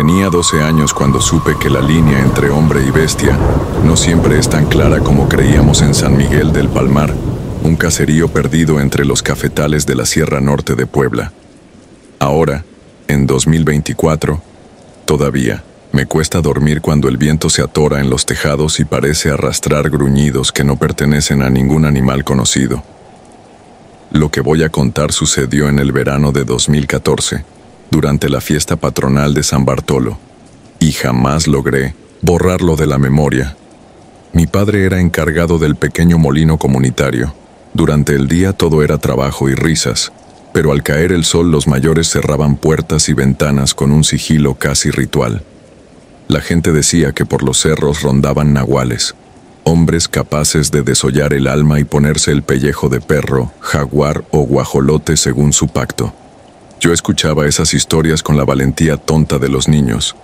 Tenía 12 años cuando supe que la línea entre hombre y bestia no siempre es tan clara como creíamos en San Miguel del Palmar, un caserío perdido entre los cafetales de la Sierra Norte de Puebla. Ahora, en 2024, todavía me cuesta dormir cuando el viento se atora en los tejados y parece arrastrar gruñidos que no pertenecen a ningún animal conocido. Lo que voy a contar sucedió en el verano de 2014, durante la fiesta patronal de San Bartolo, y jamás logré borrarlo de la memoria. Mi padre era encargado del pequeño molino comunitario. Durante el día todo era trabajo y risas, pero al caer el sol los mayores cerraban puertas y ventanas con un sigilo casi ritual. La gente decía que por los cerros rondaban nahuales, hombres capaces de desollar el alma y ponerse el pellejo de perro, jaguar o guajolote según su pacto. Yo escuchaba esas historias con la valentía tonta de los niños,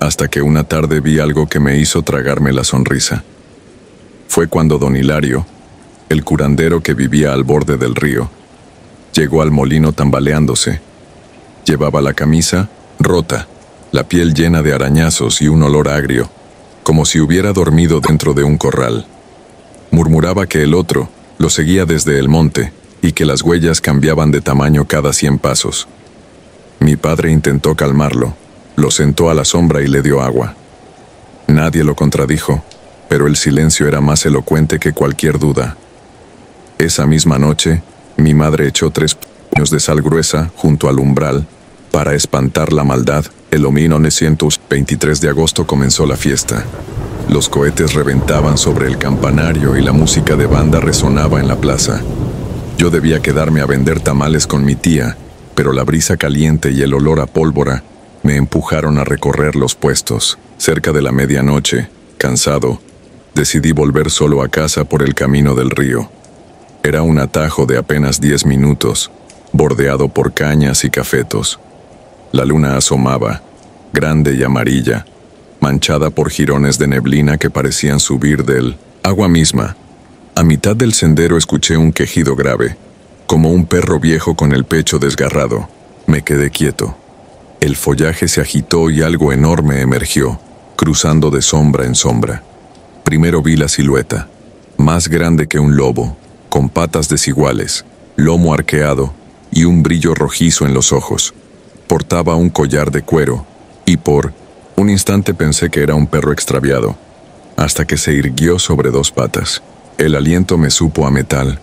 hasta que una tarde vi algo que me hizo tragarme la sonrisa. Fue cuando don Hilario, el curandero que vivía al borde del río, llegó al molino tambaleándose. Llevaba la camisa rota, la piel llena de arañazos y un olor agrio, como si hubiera dormido dentro de un corral. Murmuraba que el otro lo seguía desde el monte y que las huellas cambiaban de tamaño cada 100 pasos. Mi padre intentó calmarlo, lo sentó a la sombra y le dio agua. Nadie lo contradijo, pero el silencio era más elocuente que cualquier duda. Esa misma noche, mi madre echó 3 puños de sal gruesa junto al umbral para espantar la maldad. El 1923 de agosto comenzó la fiesta. Los cohetes reventaban sobre el campanario y la música de banda resonaba en la plaza. Yo debía quedarme a vender tamales con mi tía, pero la brisa caliente y el olor a pólvora me empujaron a recorrer los puestos. Cerca de la medianoche, cansado, decidí volver solo a casa por el camino del río. Era un atajo de apenas 10 minutos, bordeado por cañas y cafetos. La luna asomaba, grande y amarilla, manchada por jirones de neblina que parecían subir del agua misma. A mitad del sendero escuché un quejido grave, como un perro viejo con el pecho desgarrado. Me quedé quieto. El follaje se agitó y algo enorme emergió, cruzando de sombra en sombra. Primero vi la silueta, más grande que un lobo, con patas desiguales, lomo arqueado y un brillo rojizo en los ojos. Portaba un collar de cuero, y por un instante pensé que era un perro extraviado, hasta que se irguió sobre 2 patas. El aliento me supo a metal.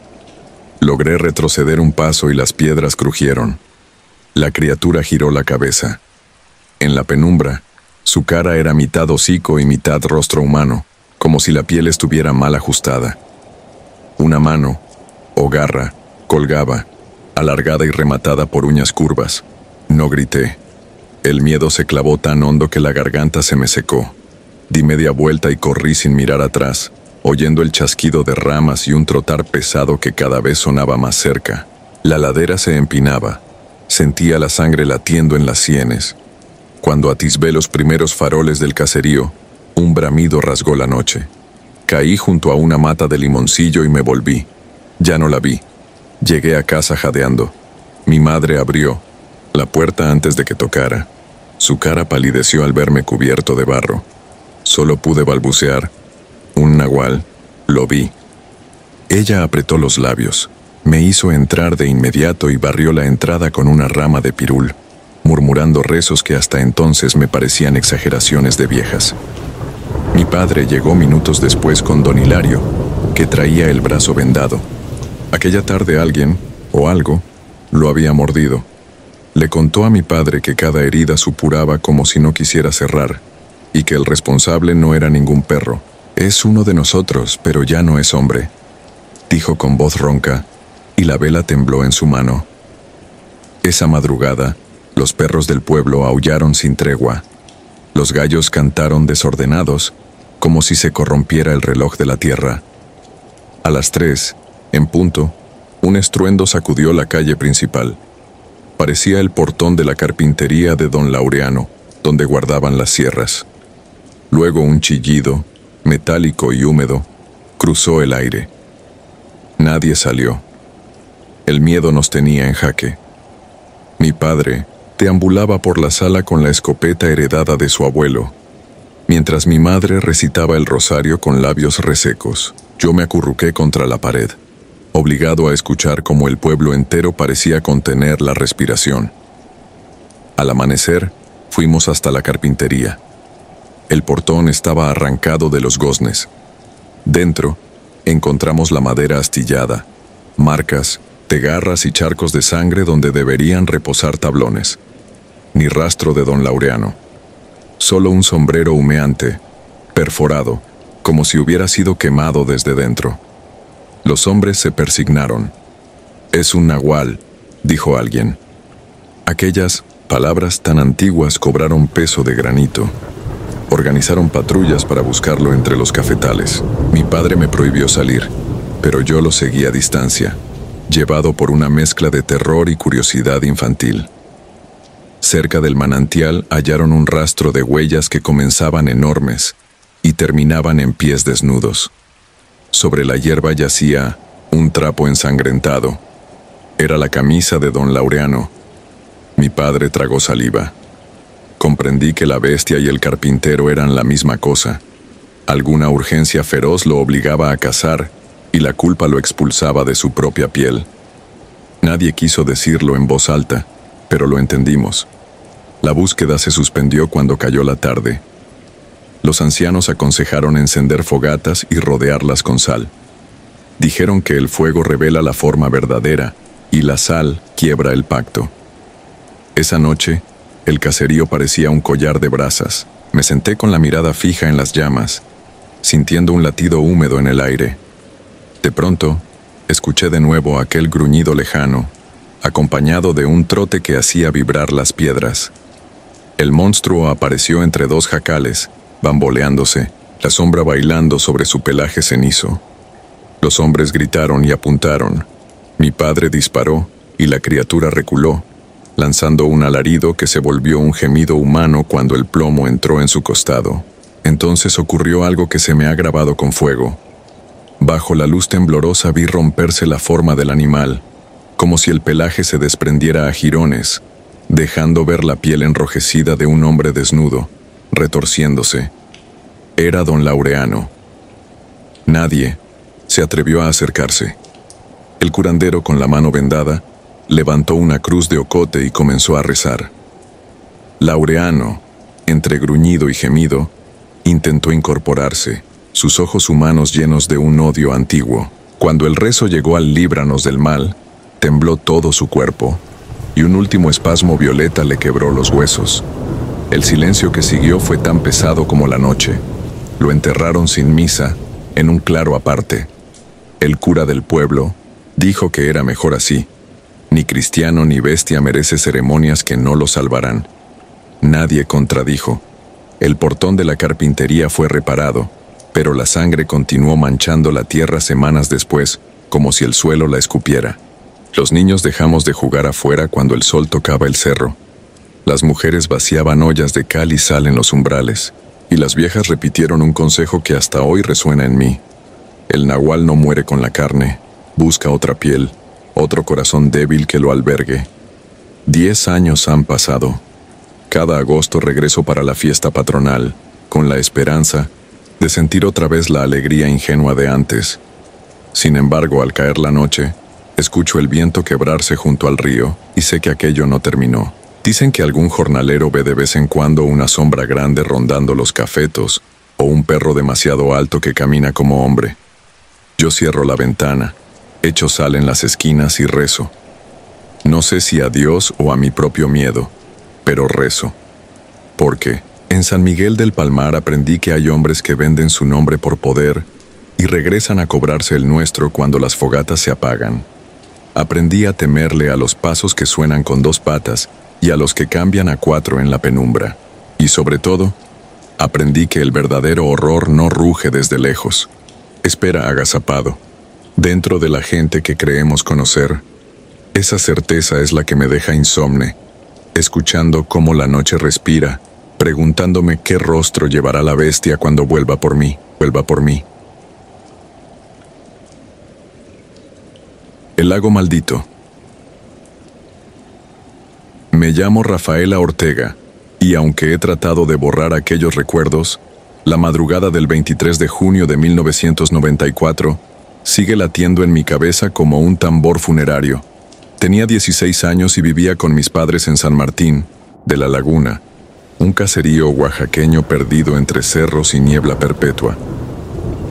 Logré retroceder un paso y las piedras crujieron. La criatura giró la cabeza. En la penumbra, su cara era mitad hocico y mitad rostro humano, como si la piel estuviera mal ajustada. Una mano, o garra, colgaba, alargada y rematada por uñas curvas. No grité. El miedo se clavó tan hondo que la garganta se me secó. Di media vuelta y corrí sin mirar atrás, oyendo el chasquido de ramas y un trotar pesado que cada vez sonaba más cerca. La ladera se empinaba. Sentía la sangre latiendo en las sienes. Cuando atisbé los primeros faroles del caserío, un bramido rasgó la noche. Caí junto a una mata de limoncillo y me volví. Ya no la vi. Llegué a casa jadeando. Mi madre abrió la puerta antes de que tocara. Su cara palideció al verme cubierto de barro. Solo pude balbucear: un nahual, lo vi. Ella apretó los labios, me hizo entrar de inmediato y barrió la entrada con una rama de pirul, murmurando rezos que hasta entonces me parecían exageraciones de viejas. Mi padre llegó minutos después con don Hilario, que traía el brazo vendado. Aquella tarde alguien, o algo, lo había mordido. Le contó a mi padre que cada herida supuraba como si no quisiera cerrar, y que el responsable no era ningún perro. «Es uno de nosotros, pero ya no es hombre», dijo con voz ronca, y la vela tembló en su mano. Esa madrugada, los perros del pueblo aullaron sin tregua. Los gallos cantaron desordenados, como si se corrompiera el reloj de la tierra. A las 3, en punto, un estruendo sacudió la calle principal. Parecía el portón de la carpintería de don Laureano, donde guardaban las sierras. Luego un chillido, metálico y húmedo, cruzó el aire. Nadie salió. El miedo nos tenía en jaque. Mi padre, deambulaba por la sala con la escopeta heredada de su abuelo, mientras mi madre recitaba el rosario con labios resecos. Yo me acurruqué contra la pared, obligado a escuchar cómo el pueblo entero parecía contener la respiración. Al amanecer, fuimos hasta la carpintería. El portón estaba arrancado de los goznes. Dentro, encontramos la madera astillada, marcas, garras y charcos de sangre donde deberían reposar tablones. Ni rastro de don Laureano. Solo un sombrero humeante, perforado, como si hubiera sido quemado desde dentro. Los hombres se persignaron. «Es un nahual», dijo alguien. Aquellas palabras tan antiguas cobraron peso de granito. Organizaron patrullas para buscarlo entre los cafetales. Mi padre me prohibió salir, pero yo lo seguí a distancia, llevado por una mezcla de terror y curiosidad infantil. Cerca del manantial hallaron un rastro de huellas que comenzaban enormes y terminaban en pies desnudos. Sobre la hierba yacía un trapo ensangrentado. Era la camisa de don Laureano. Mi padre tragó saliva. Comprendí que la bestia y el carpintero eran la misma cosa. Alguna urgencia feroz lo obligaba a cazar y la culpa lo expulsaba de su propia piel. Nadie quiso decirlo en voz alta, pero lo entendimos. La búsqueda se suspendió cuando cayó la tarde. Los ancianos aconsejaron encender fogatas y rodearlas con sal. Dijeron que el fuego revela la forma verdadera y la sal quiebra el pacto. Esa noche, el caserío parecía un collar de brasas. Me senté con la mirada fija en las llamas, sintiendo un latido húmedo en el aire. De pronto, escuché de nuevo aquel gruñido lejano, acompañado de un trote que hacía vibrar las piedras. El monstruo apareció entre dos jacales, bamboleándose, la sombra bailando sobre su pelaje cenizo. Los hombres gritaron y apuntaron. Mi padre disparó y la criatura reculó, lanzando un alarido que se volvió un gemido humano cuando el plomo entró en su costado. Entonces ocurrió algo que se me ha grabado con fuego. Bajo la luz temblorosa vi romperse la forma del animal, como si el pelaje se desprendiera a jirones, dejando ver la piel enrojecida de un hombre desnudo, retorciéndose. Era don Laureano. Nadie se atrevió a acercarse. El curandero, con la mano vendada, levantó una cruz de ocote y comenzó a rezar. Laureano, entre gruñido y gemido, intentó incorporarse, sus ojos humanos llenos de un odio antiguo. Cuando el rezo llegó al líbranos del mal, tembló todo su cuerpo, y un último espasmo violeta le quebró los huesos. El silencio que siguió fue tan pesado como la noche. Lo enterraron sin misa, en un claro aparte. El cura del pueblo dijo que era mejor así. Ni cristiano ni bestia merece ceremonias que no lo salvarán. Nadie contradijo. El portón de la carpintería fue reparado, pero la sangre continuó manchando la tierra semanas después, como si el suelo la escupiera. Los niños dejamos de jugar afuera cuando el sol tocaba el cerro. Las mujeres vaciaban ollas de cal y sal en los umbrales, y las viejas repitieron un consejo que hasta hoy resuena en mí. El nahual no muere con la carne, busca otra piel, otro corazón débil que lo albergue. 10 años han pasado. Cada agosto regreso para la fiesta patronal, con la esperanza de sentir otra vez la alegría ingenua de antes. Sin embargo, al caer la noche, escucho el viento quebrarse junto al río y sé que aquello no terminó. Dicen que algún jornalero ve de vez en cuando una sombra grande rondando los cafetos o un perro demasiado alto que camina como hombre. Yo cierro la ventana, echo sal en las esquinas y rezo. No sé si a Dios o a mi propio miedo, pero rezo. Porque en San Miguel del Palmar aprendí que hay hombres que venden su nombre por poder y regresan a cobrarse el nuestro cuando las fogatas se apagan. Aprendí a temerle a los pasos que suenan con 2 patas y a los que cambian a 4 en la penumbra. Y sobre todo, aprendí que el verdadero horror no ruge desde lejos. Espera agazapado, dentro de la gente que creemos conocer. Esa certeza es la que me deja insomne, escuchando cómo la noche respira, preguntándome qué rostro llevará la bestia cuando vuelva por mí. El lago maldito. Me llamo Rafaela Ortega, y aunque he tratado de borrar aquellos recuerdos, la madrugada del 23 de junio de 1994 sigue latiendo en mi cabeza como un tambor funerario. Tenía 16 años y vivía con mis padres en San Martín, de la Laguna, un caserío oaxaqueño perdido entre cerros y niebla perpetua.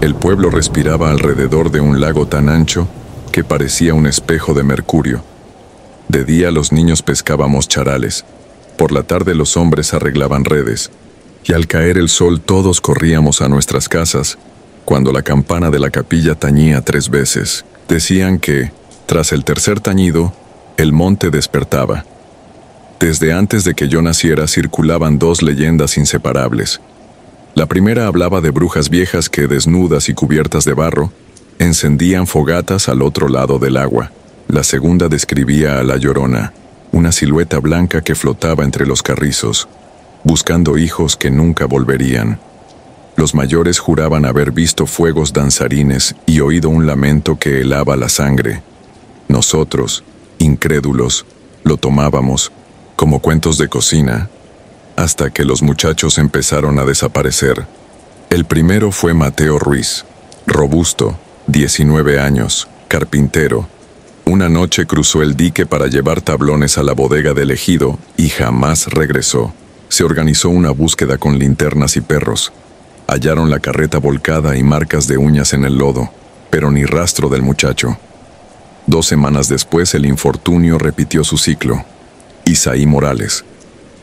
El pueblo respiraba alrededor de un lago tan ancho que parecía un espejo de mercurio. De día los niños pescábamos charales, por la tarde los hombres arreglaban redes, y al caer el sol todos corríamos a nuestras casas, cuando la campana de la capilla tañía 3 veces. Decían que, tras el tercer tañido, el monte despertaba. Desde antes de que yo naciera circulaban 2 leyendas inseparables. La primera hablaba de brujas viejas que, desnudas y cubiertas de barro, encendían fogatas al otro lado del agua. La segunda describía a la Llorona, una silueta blanca que flotaba entre los carrizos, buscando hijos que nunca volverían. Los mayores juraban haber visto fuegos danzarines y oído un lamento que helaba la sangre. Nosotros, incrédulos, lo tomábamos como cuentos de cocina, hasta que los muchachos empezaron a desaparecer. El primero fue Mateo Ruiz, robusto, 19 años, carpintero. Una noche cruzó el dique para llevar tablones a la bodega del ejido y jamás regresó. Se organizó una búsqueda con linternas y perros. Hallaron la carreta volcada y marcas de uñas en el lodo, pero ni rastro del muchacho. 2 semanas después el infortunio repitió su ciclo. Isaí Morales,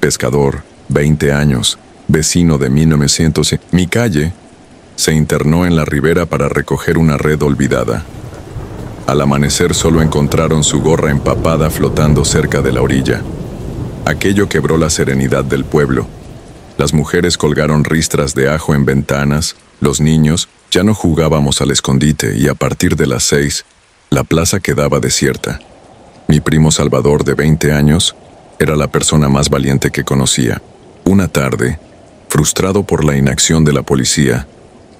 pescador, 20 años, vecino de 1900, mi calle, se internó en la ribera para recoger una red olvidada. Al amanecer solo encontraron su gorra empapada flotando cerca de la orilla. Aquello quebró la serenidad del pueblo. Las mujeres colgaron ristras de ajo en ventanas, los niños ya no jugábamos al escondite y a partir de las 6, la plaza quedaba desierta. Mi primo Salvador, de 20 años, era la persona más valiente que conocía. Una tarde, frustrado por la inacción de la policía,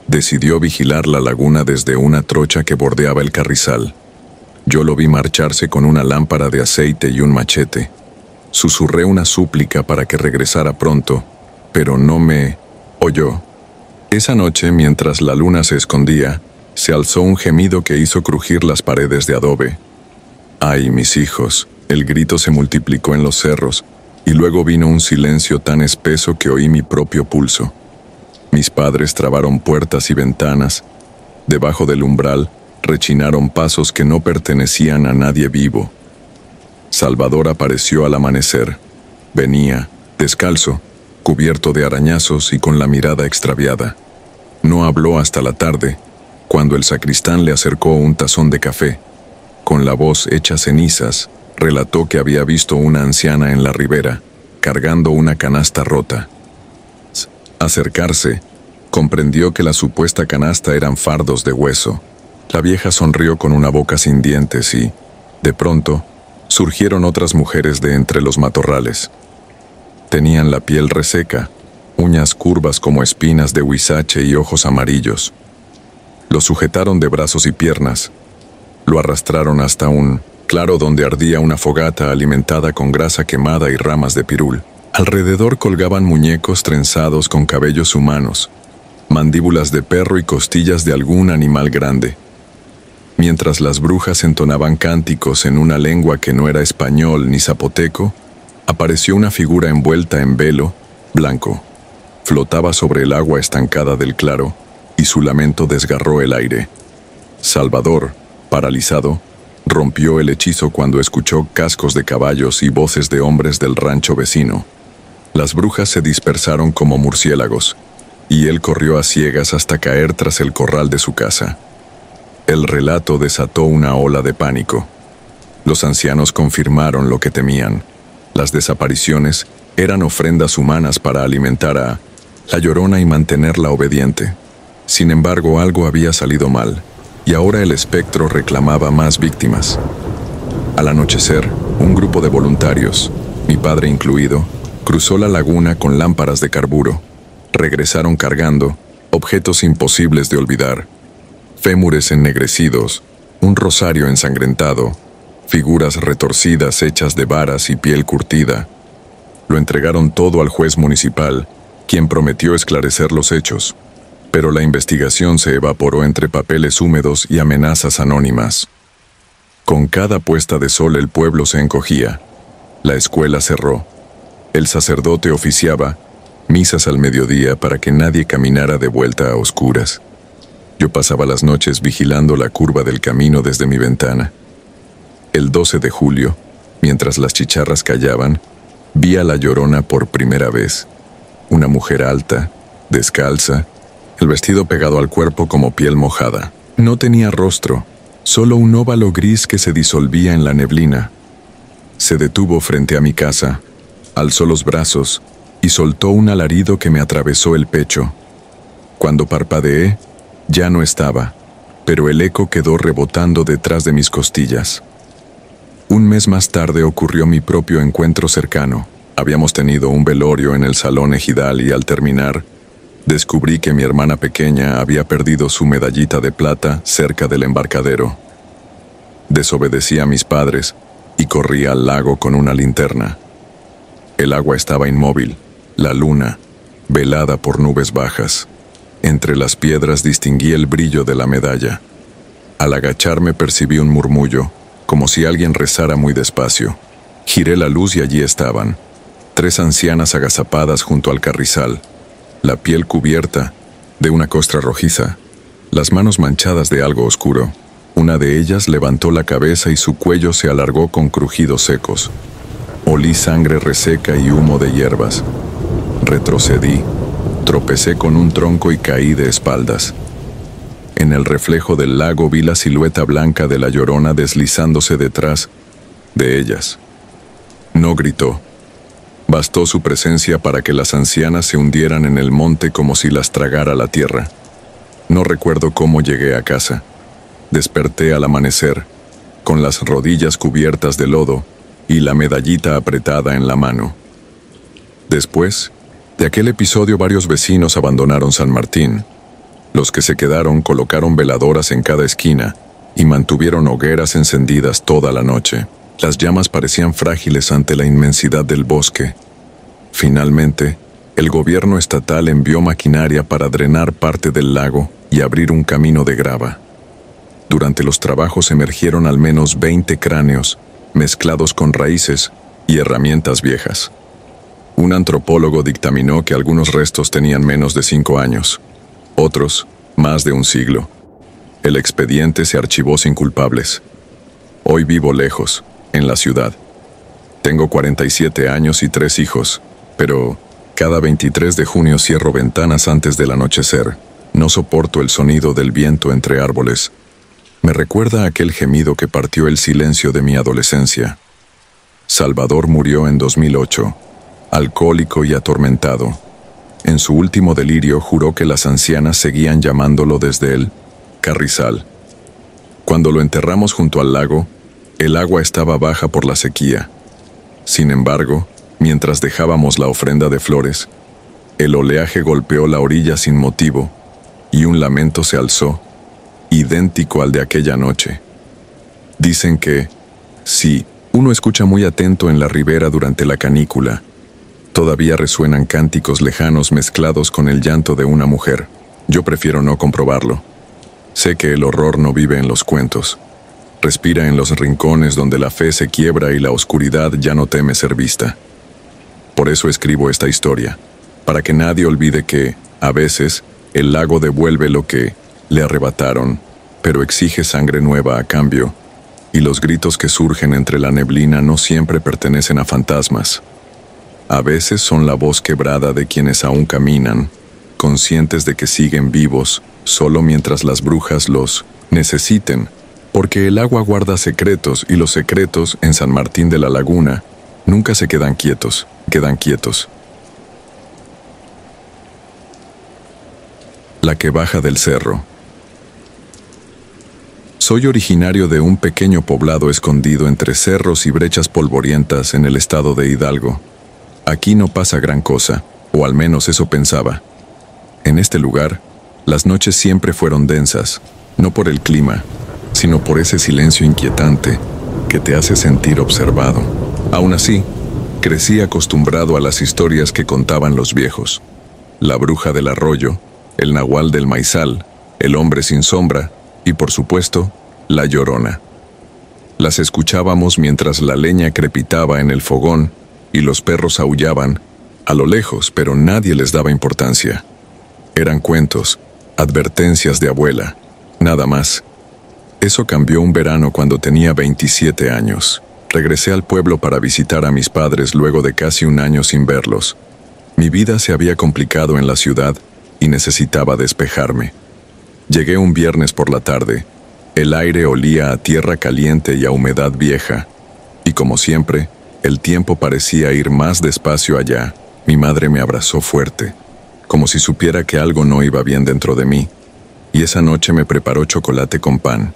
decidió vigilar la laguna desde una trocha que bordeaba el carrizal. Yo lo vi marcharse con una lámpara de aceite y un machete. Susurré una súplica para que regresara pronto, pero no me oyó. Esa noche, mientras la luna se escondía, se alzó un gemido que hizo crujir las paredes de adobe. ¡Ay, mis hijos! El grito se multiplicó en los cerros, y luego vino un silencio tan espeso que oí mi propio pulso. Mis padres trabaron puertas y ventanas. Debajo del umbral rechinaron pasos que no pertenecían a nadie vivo. Salvador apareció al amanecer. Venía, descalzo, cubierto de arañazos y con la mirada extraviada. No habló hasta la tarde, cuando el sacristán le acercó un tazón de café. Con la voz hecha cenizas, relató que había visto una anciana en la ribera, cargando una canasta rota. Acercarse, comprendió que la supuesta canasta eran fardos de hueso. La vieja sonrió con una boca sin dientes y, de pronto, surgieron otras mujeres de entre los matorrales. Tenían la piel reseca, uñas curvas como espinas de huizache y ojos amarillos. Lo sujetaron de brazos y piernas. Lo arrastraron hasta un claro donde ardía una fogata alimentada con grasa quemada y ramas de pirul. Alrededor colgaban muñecos trenzados con cabellos humanos, mandíbulas de perro y costillas de algún animal grande. Mientras las brujas entonaban cánticos en una lengua que no era español ni zapoteco, apareció una figura envuelta en velo, blanco. Flotaba sobre el agua estancada del claro, y su lamento desgarró el aire. Salvador, paralizado, rompió el hechizo cuando escuchó cascos de caballos y voces de hombres del rancho vecino. Las brujas se dispersaron como murciélagos, y él corrió a ciegas hasta caer tras el corral de su casa. El relato desató una ola de pánico. Los ancianos confirmaron lo que temían. Las desapariciones eran ofrendas humanas para alimentar a la Llorona y mantenerla obediente. Sin embargo, algo había salido mal, y ahora el espectro reclamaba más víctimas. Al anochecer, un grupo de voluntarios, mi padre incluido, cruzó la laguna con lámparas de carburo. Regresaron cargando objetos imposibles de olvidar: fémures ennegrecidos, un rosario ensangrentado, figuras retorcidas hechas de varas y piel curtida, Lo entregaron todo al juez municipal, quien prometió esclarecer los hechos. Pero la investigación se evaporó entre papeles húmedos y amenazas anónimas. Con cada puesta de sol el pueblo se encogía. La escuela cerró. El sacerdote oficiaba misas al mediodía para que nadie caminara de vuelta a oscuras. Yo pasaba las noches vigilando la curva del camino desde mi ventana. El 12 de julio, mientras las chicharras callaban, vi a la Llorona por primera vez. Una mujer alta, descalza, el vestido pegado al cuerpo como piel mojada. No tenía rostro, solo un óvalo gris que se disolvía en la neblina. Se detuvo frente a mi casa, alzó los brazos y soltó un alarido que me atravesó el pecho. Cuando parpadeé, ya no estaba, pero el eco quedó rebotando detrás de mis costillas. Un mes más tarde ocurrió mi propio encuentro cercano. Habíamos tenido un velorio en el salón ejidal y al terminar, descubrí que mi hermana pequeña había perdido su medallita de plata cerca del embarcadero. Desobedecí a mis padres y corrí al lago con una linterna. El agua estaba inmóvil, la luna, velada por nubes bajas. Entre las piedras distinguí el brillo de la medalla. Al agacharme percibí un murmullo, como si alguien rezara muy despacio. Giré la luz y allí estaban, 3 ancianas agazapadas junto al carrizal, la piel cubierta de una costra rojiza, las manos manchadas de algo oscuro. Una de ellas levantó la cabeza y su cuello se alargó con crujidos secos. Olí sangre reseca y humo de hierbas. Retrocedí, tropecé con un tronco y caí de espaldas. En el reflejo del lago vi la silueta blanca de la Llorona deslizándose detrás de ellas. No gritó. Bastó su presencia para que las ancianas se hundieran en el monte como si las tragara la tierra. No recuerdo cómo llegué a casa. Desperté al amanecer, con las rodillas cubiertas de lodo y la medallita apretada en la mano. Después de aquel episodio, varios vecinos abandonaron San Martín. Los que se quedaron colocaron veladoras en cada esquina y mantuvieron hogueras encendidas toda la noche. Las llamas parecían frágiles ante la inmensidad del bosque. Finalmente, el gobierno estatal envió maquinaria para drenar parte del lago y abrir un camino de grava. Durante los trabajos emergieron al menos 20 cráneos, mezclados con raíces y herramientas viejas. Un antropólogo dictaminó que algunos restos tenían menos de 5 años, otros más de un siglo. El expediente se archivó sin culpables. Hoy vivo lejos, en la ciudad. Tengo 47 años y 3 hijos, pero cada 23 de junio cierro ventanas antes del anochecer. No soporto el sonido del viento entre árboles. Me recuerda aquel gemido que partió el silencio de mi adolescencia. Salvador murió en 2008, alcohólico y atormentado. En su último delirio juró que las ancianas seguían llamándolo desde el carrizal. Cuando lo enterramos junto al lago, el agua estaba baja por la sequía. Sin embargo, mientras dejábamos la ofrenda de flores, el oleaje golpeó la orilla sin motivo y un lamento se alzó, idéntico al de aquella noche. Dicen que, si uno escucha muy atento en la ribera durante la canícula, todavía resuenan cánticos lejanos mezclados con el llanto de una mujer. Yo prefiero no comprobarlo. Sé que el horror no vive en los cuentos. Respira en los rincones donde la fe se quiebra y la oscuridad ya no teme ser vista. Por eso escribo esta historia, para que nadie olvide que, a veces, el lago devuelve lo que le arrebataron, pero exige sangre nueva a cambio, y los gritos que surgen entre la neblina no siempre pertenecen a fantasmas. A veces son la voz quebrada de quienes aún caminan, conscientes de que siguen vivos, solo mientras las brujas los necesiten, porque el agua guarda secretos y los secretos en San Martín de la Laguna nunca se quedan quietos, quedan quietos. La que baja del cerro. Soy originario de un pequeño poblado escondido entre cerros y brechas polvorientas en el estado de Hidalgo. Aquí no pasa gran cosa, o al menos eso pensaba. En este lugar, las noches siempre fueron densas, no por el clima, sino por ese silencio inquietante que te hace sentir observado. Aún así, Crecí acostumbrado a las historias que contaban los viejos. La bruja del arroyo, el nahual del maizal, el hombre sin sombra y, por supuesto, la Llorona. Las escuchábamos mientras la leña crepitaba en el fogón y los perros aullaban a lo lejos, pero nadie les daba importancia. Eran cuentos, advertencias de abuela, nada más. Eso cambió un verano cuando tenía 27 años. Regresé al pueblo para visitar a mis padres luego de casi un año sin verlos. Mi vida se había complicado en la ciudad y necesitaba despejarme. Llegué un viernes por la tarde. El aire olía a tierra caliente y a humedad vieja. Y como siempre, el tiempo parecía ir más despacio allá. Mi madre me abrazó fuerte, como si supiera que algo no iba bien dentro de mí. Y esa noche me preparó chocolate con pan.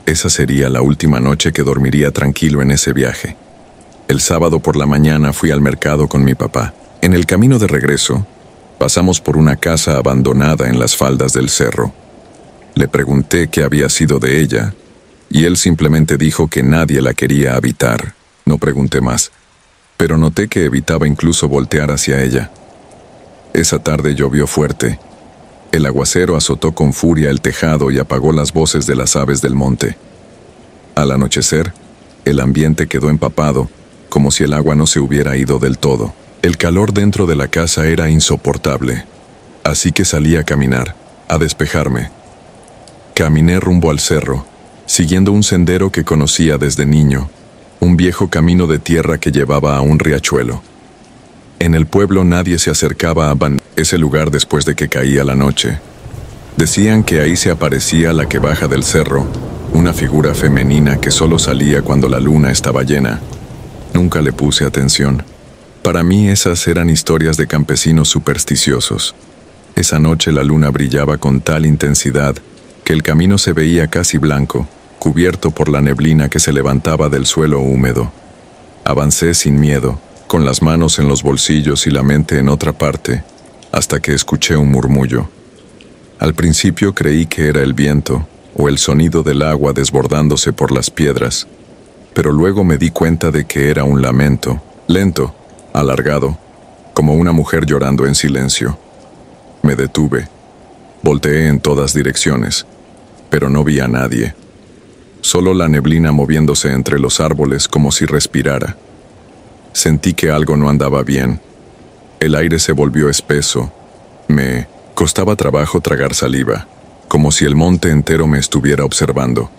Esa sería la última noche que dormiría tranquilo en ese viaje. El sábado por la mañana fui al mercado con mi papá. En el camino de regreso, pasamos por una casa abandonada en las faldas del cerro. Le pregunté qué había sido de ella, y él simplemente dijo que nadie la quería habitar. No pregunté más, pero noté que evitaba incluso voltear hacia ella. Esa tarde llovió fuerte. El aguacero azotó con furia el tejado y apagó las voces de las aves del monte. Al anochecer, el ambiente quedó empapado, como si el agua no se hubiera ido del todo. El calor dentro de la casa era insoportable, así que salí a caminar, a despejarme. Caminé rumbo al cerro, siguiendo un sendero que conocía desde niño, un viejo camino de tierra que llevaba a un riachuelo. En el pueblo nadie se acercaba a ese lugar después de que caía la noche. Decían que ahí se aparecía la que baja del cerro, una figura femenina que solo salía cuando la luna estaba llena. Nunca le puse atención. Para mí esas eran historias de campesinos supersticiosos. Esa noche la luna brillaba con tal intensidad que el camino se veía casi blanco, cubierto por la neblina que se levantaba del suelo húmedo. Avancé sin miedo, con las manos en los bolsillos y la mente en otra parte, hasta que escuché un murmullo. Al principio creí que era el viento o el sonido del agua desbordándose por las piedras, pero luego me di cuenta de que era un lamento, lento, alargado, como una mujer llorando en silencio. Me detuve. Volteé en todas direcciones, pero no vi a nadie. Solo la neblina moviéndose entre los árboles como si respirara. Sentí que algo no andaba bien. El aire se volvió espeso. Me costaba trabajo tragar saliva, como si el monte entero me estuviera observando.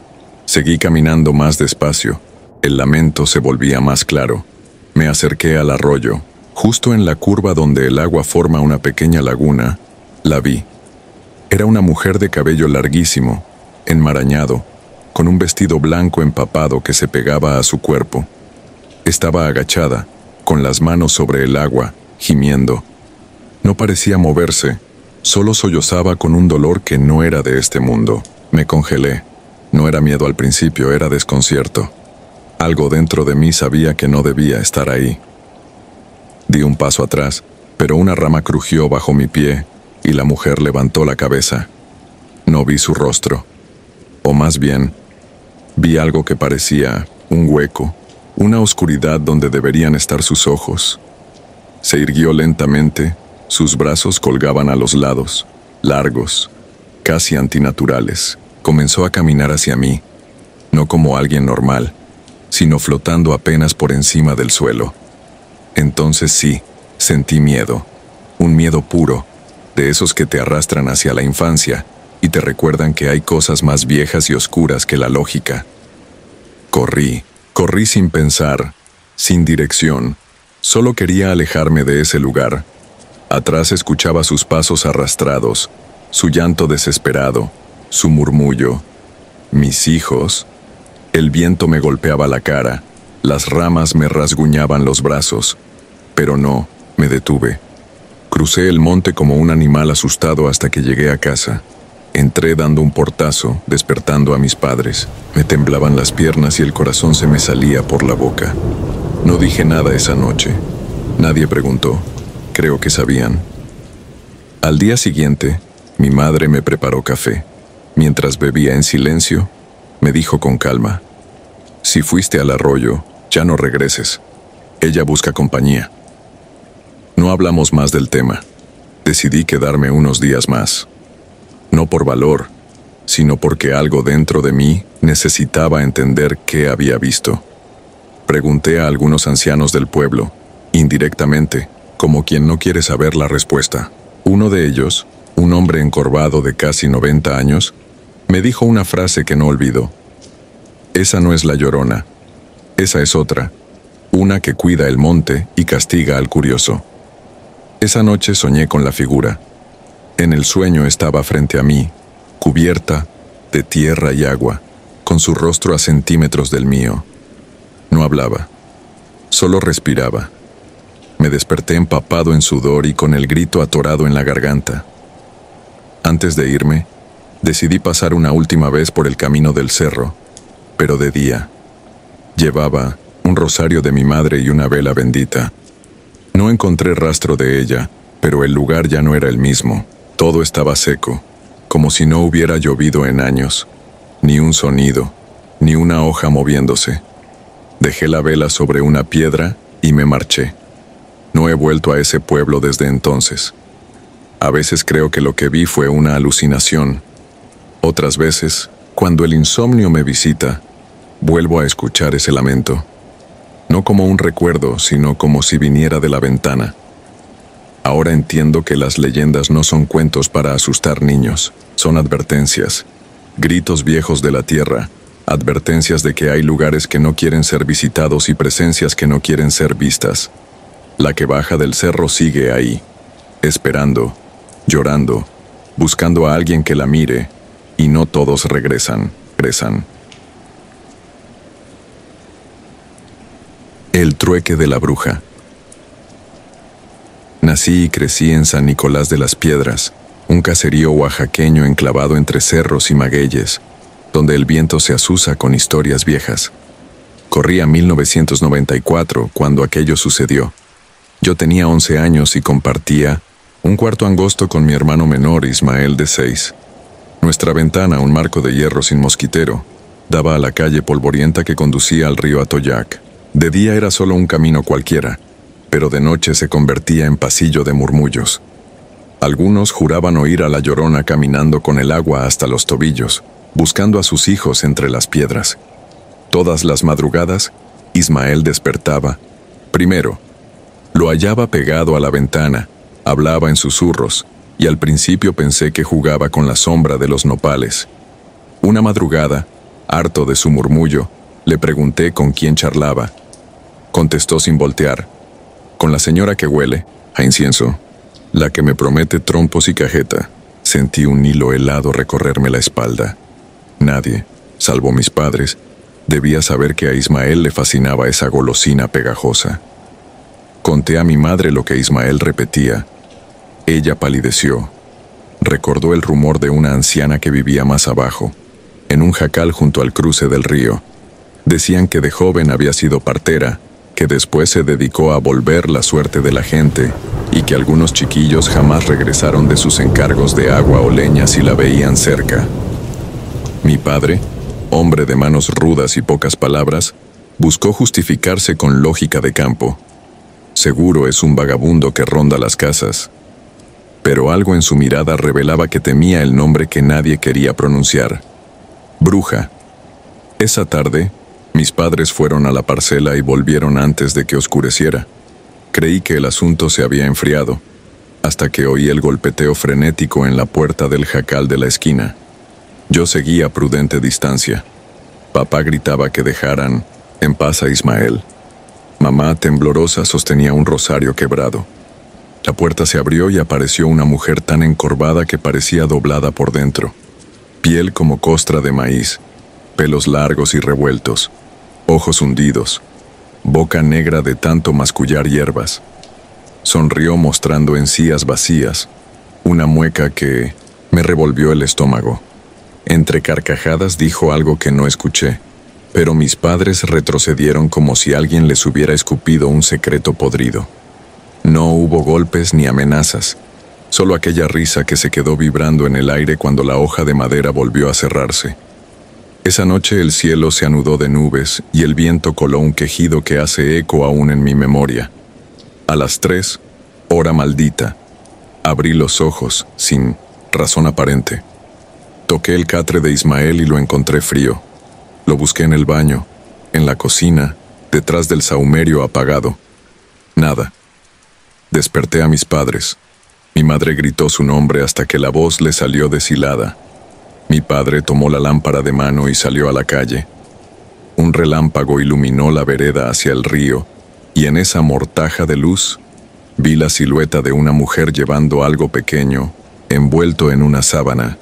Seguí caminando más despacio. El lamento se volvía más claro. Me acerqué al arroyo. Justo en la curva donde el agua forma una pequeña laguna, la vi. Era una mujer de cabello larguísimo, enmarañado, con un vestido blanco empapado que se pegaba a su cuerpo. Estaba agachada, con las manos sobre el agua, gimiendo. No parecía moverse, solo sollozaba con un dolor que no era de este mundo. Me congelé. No era miedo al principio, era desconcierto. Algo dentro de mí sabía que no debía estar ahí. Di un paso atrás, pero una rama crujió bajo mi pie y la mujer levantó la cabeza. No vi su rostro. O más bien, vi algo que parecía un hueco, una oscuridad donde deberían estar sus ojos. Se irguió lentamente, sus brazos colgaban a los lados, largos, casi antinaturales. Comenzó a caminar hacia mí, no como alguien normal, sino flotando apenas por encima del suelo. Entonces sí, sentí miedo, un miedo puro, de esos que te arrastran hacia la infancia y te recuerdan que hay cosas más viejas y oscuras que la lógica. Corrí sin pensar, sin dirección. Solo quería alejarme de ese lugar. Atrás escuchaba sus pasos arrastrados, su llanto desesperado, su murmullo. Mis hijos. El viento me golpeaba la cara, las ramas me rasguñaban los brazos, pero no, me detuve. Crucé el monte como un animal asustado hasta que llegué a casa. Entré dando un portazo, despertando a mis padres. Me temblaban las piernas y el corazón se me salía por la boca. No dije nada esa noche. Nadie preguntó. Creo que sabían. Al día siguiente, mi madre me preparó café. Mientras bebía en silencio, me dijo con calma: si fuiste al arroyo, ya no regreses. Ella busca compañía. No hablamos más del tema. Decidí quedarme unos días más. No por valor, sino porque algo dentro de mí necesitaba entender qué había visto. Pregunté a algunos ancianos del pueblo, indirectamente, como quien no quiere saber la respuesta. Uno de ellos, un hombre encorvado de casi 90 años, me dijo una frase que no olvido. Esa no es la Llorona. Esa es otra, una que cuida el monte y castiga al curioso. Esa noche soñé con la figura. En el sueño estaba frente a mí, cubierta de tierra y agua, con su rostro a centímetros del mío. No hablaba, solo respiraba. Me desperté empapado en sudor y con el grito atorado en la garganta. Antes de irme, decidí pasar una última vez por el camino del cerro, pero de día. Llevaba un rosario de mi madre y una vela bendita. No encontré rastro de ella, pero el lugar ya no era el mismo. Todo estaba seco, como si no hubiera llovido en años. Ni un sonido, ni una hoja moviéndose. Dejé la vela sobre una piedra y me marché. No he vuelto a ese pueblo desde entonces. A veces creo que lo que vi fue una alucinación. Otras veces, cuando el insomnio me visita, vuelvo a escuchar ese lamento. No como un recuerdo, sino como si viniera de la ventana. Ahora entiendo que las leyendas no son cuentos para asustar niños, son advertencias, gritos viejos de la tierra, advertencias de que hay lugares que no quieren ser visitados y presencias que no quieren ser vistas. La que baja del cerro sigue ahí, esperando, llorando, buscando a alguien que la mire, y no todos regresan. El trueque de la bruja. Nací y crecí en San Nicolás de las Piedras, un caserío oaxaqueño enclavado entre cerros y magueyes, donde el viento se azuza con historias viejas. Corría 1994 cuando aquello sucedió. Yo tenía 11 años y compartía un cuarto angosto con mi hermano menor Ismael de 6. Nuestra ventana, un marco de hierro sin mosquitero, daba a la calle polvorienta que conducía al río Atoyac. De día era solo un camino cualquiera, pero de noche se convertía en pasillo de murmullos. Algunos juraban oír a la Llorona caminando con el agua hasta los tobillos, buscando a sus hijos entre las piedras. Todas las madrugadas, Ismael despertaba. Primero, lo hallaba pegado a la ventana, hablaba en susurros, y al principio pensé que jugaba con la sombra de los nopales. Una madrugada, harto de su murmullo, le pregunté con quién charlaba. Contestó sin voltear: con la señora que huele a incienso, la que me promete trompos y cajeta. Sentí un hilo helado recorrerme la espalda. Nadie, salvo mis padres, debía saber que a Ismael le fascinaba esa golosina pegajosa. Conté a mi madre lo que Ismael repetía. Ella palideció. Recordó el rumor de una anciana que vivía más abajo, en un jacal junto al cruce del río. Decían que de joven había sido partera, que después se dedicó a volver la suerte de la gente y que algunos chiquillos jamás regresaron de sus encargos de agua o leña si la veían cerca. Mi padre, hombre de manos rudas y pocas palabras, buscó justificarse con lógica de campo. Seguro es un vagabundo que ronda las casas. Pero algo en su mirada revelaba que temía el nombre que nadie quería pronunciar: bruja. Esa tarde, mis padres fueron a la parcela y volvieron antes de que oscureciera. Creí que el asunto se había enfriado, hasta que oí el golpeteo frenético en la puerta del jacal de la esquina. Yo seguía a prudente distancia. Papá gritaba que dejaran en paz a Ismael. Mamá, temblorosa, sostenía un rosario quebrado. La puerta se abrió y apareció una mujer tan encorvada que parecía doblada por dentro. Piel como costra de maíz, pelos largos y revueltos, ojos hundidos, boca negra de tanto mascullar hierbas. Sonrió mostrando encías vacías, una mueca que me revolvió el estómago. Entre carcajadas dijo algo que no escuché, pero mis padres retrocedieron como si alguien les hubiera escupido un secreto podrido. No hubo golpes ni amenazas, solo aquella risa que se quedó vibrando en el aire cuando la hoja de madera volvió a cerrarse. Esa noche el cielo se anudó de nubes y el viento coló un quejido que hace eco aún en mi memoria. A las 3, hora maldita, abrí los ojos sin razón aparente. Toqué el catre de Ismael y lo encontré frío. Lo busqué en el baño, en la cocina, detrás del sahumerio apagado. Nada. Desperté a mis padres. Mi madre gritó su nombre hasta que la voz le salió deshilada. Mi padre tomó la lámpara de mano y salió a la calle. Un relámpago iluminó la vereda hacia el río, y en esa mortaja de luz vi la silueta de una mujer llevando algo pequeño, envuelto en una sábana.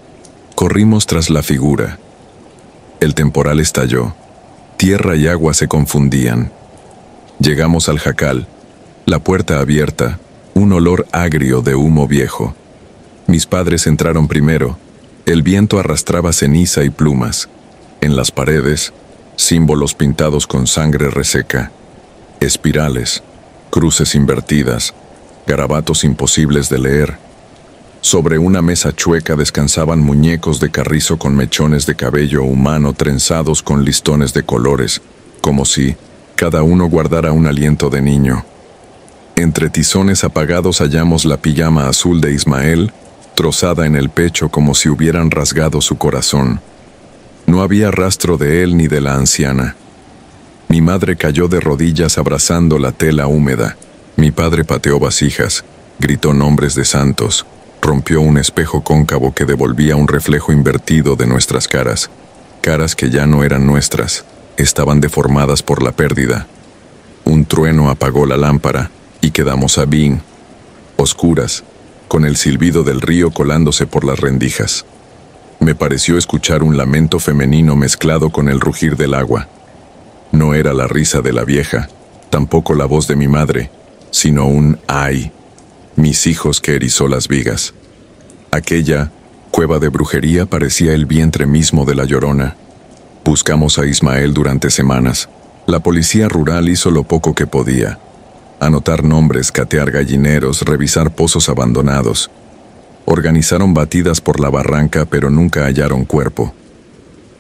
Corrimos tras la figura. El temporal estalló. Tierra y agua se confundían. Llegamos al jacal, la puerta abierta, un olor agrio de humo viejo. Mis padres entraron primero. El viento arrastraba ceniza y plumas. En las paredes, símbolos pintados con sangre reseca. Espirales, cruces invertidas, garabatos imposibles de leer. Sobre una mesa chueca descansaban muñecos de carrizo con mechones de cabello humano trenzados con listones de colores, como si cada uno guardara un aliento de niño. Entre tizones apagados hallamos la pijama azul de Ismael, trozada en el pecho como si hubieran rasgado su corazón. No había rastro de él ni de la anciana. Mi madre cayó de rodillas abrazando la tela húmeda. Mi padre pateó vasijas, gritó nombres de santos, rompió un espejo cóncavo que devolvía un reflejo invertido de nuestras caras. Caras que ya no eran nuestras, estaban deformadas por la pérdida. Un trueno apagó la lámpara y quedamos a bin, oscuras, con el silbido del río colándose por las rendijas. Me pareció escuchar un lamento femenino mezclado con el rugir del agua. No era la risa de la vieja, tampoco la voz de mi madre, sino un ¡ay! Mis hijos que erizó las vigas. Aquella cueva de brujería parecía el vientre mismo de la Llorona. Buscamos a Ismael durante semanas. La policía rural hizo lo poco que podía. Anotar nombres, catear gallineros, revisar pozos abandonados. Organizaron batidas por la barranca, pero nunca hallaron cuerpo.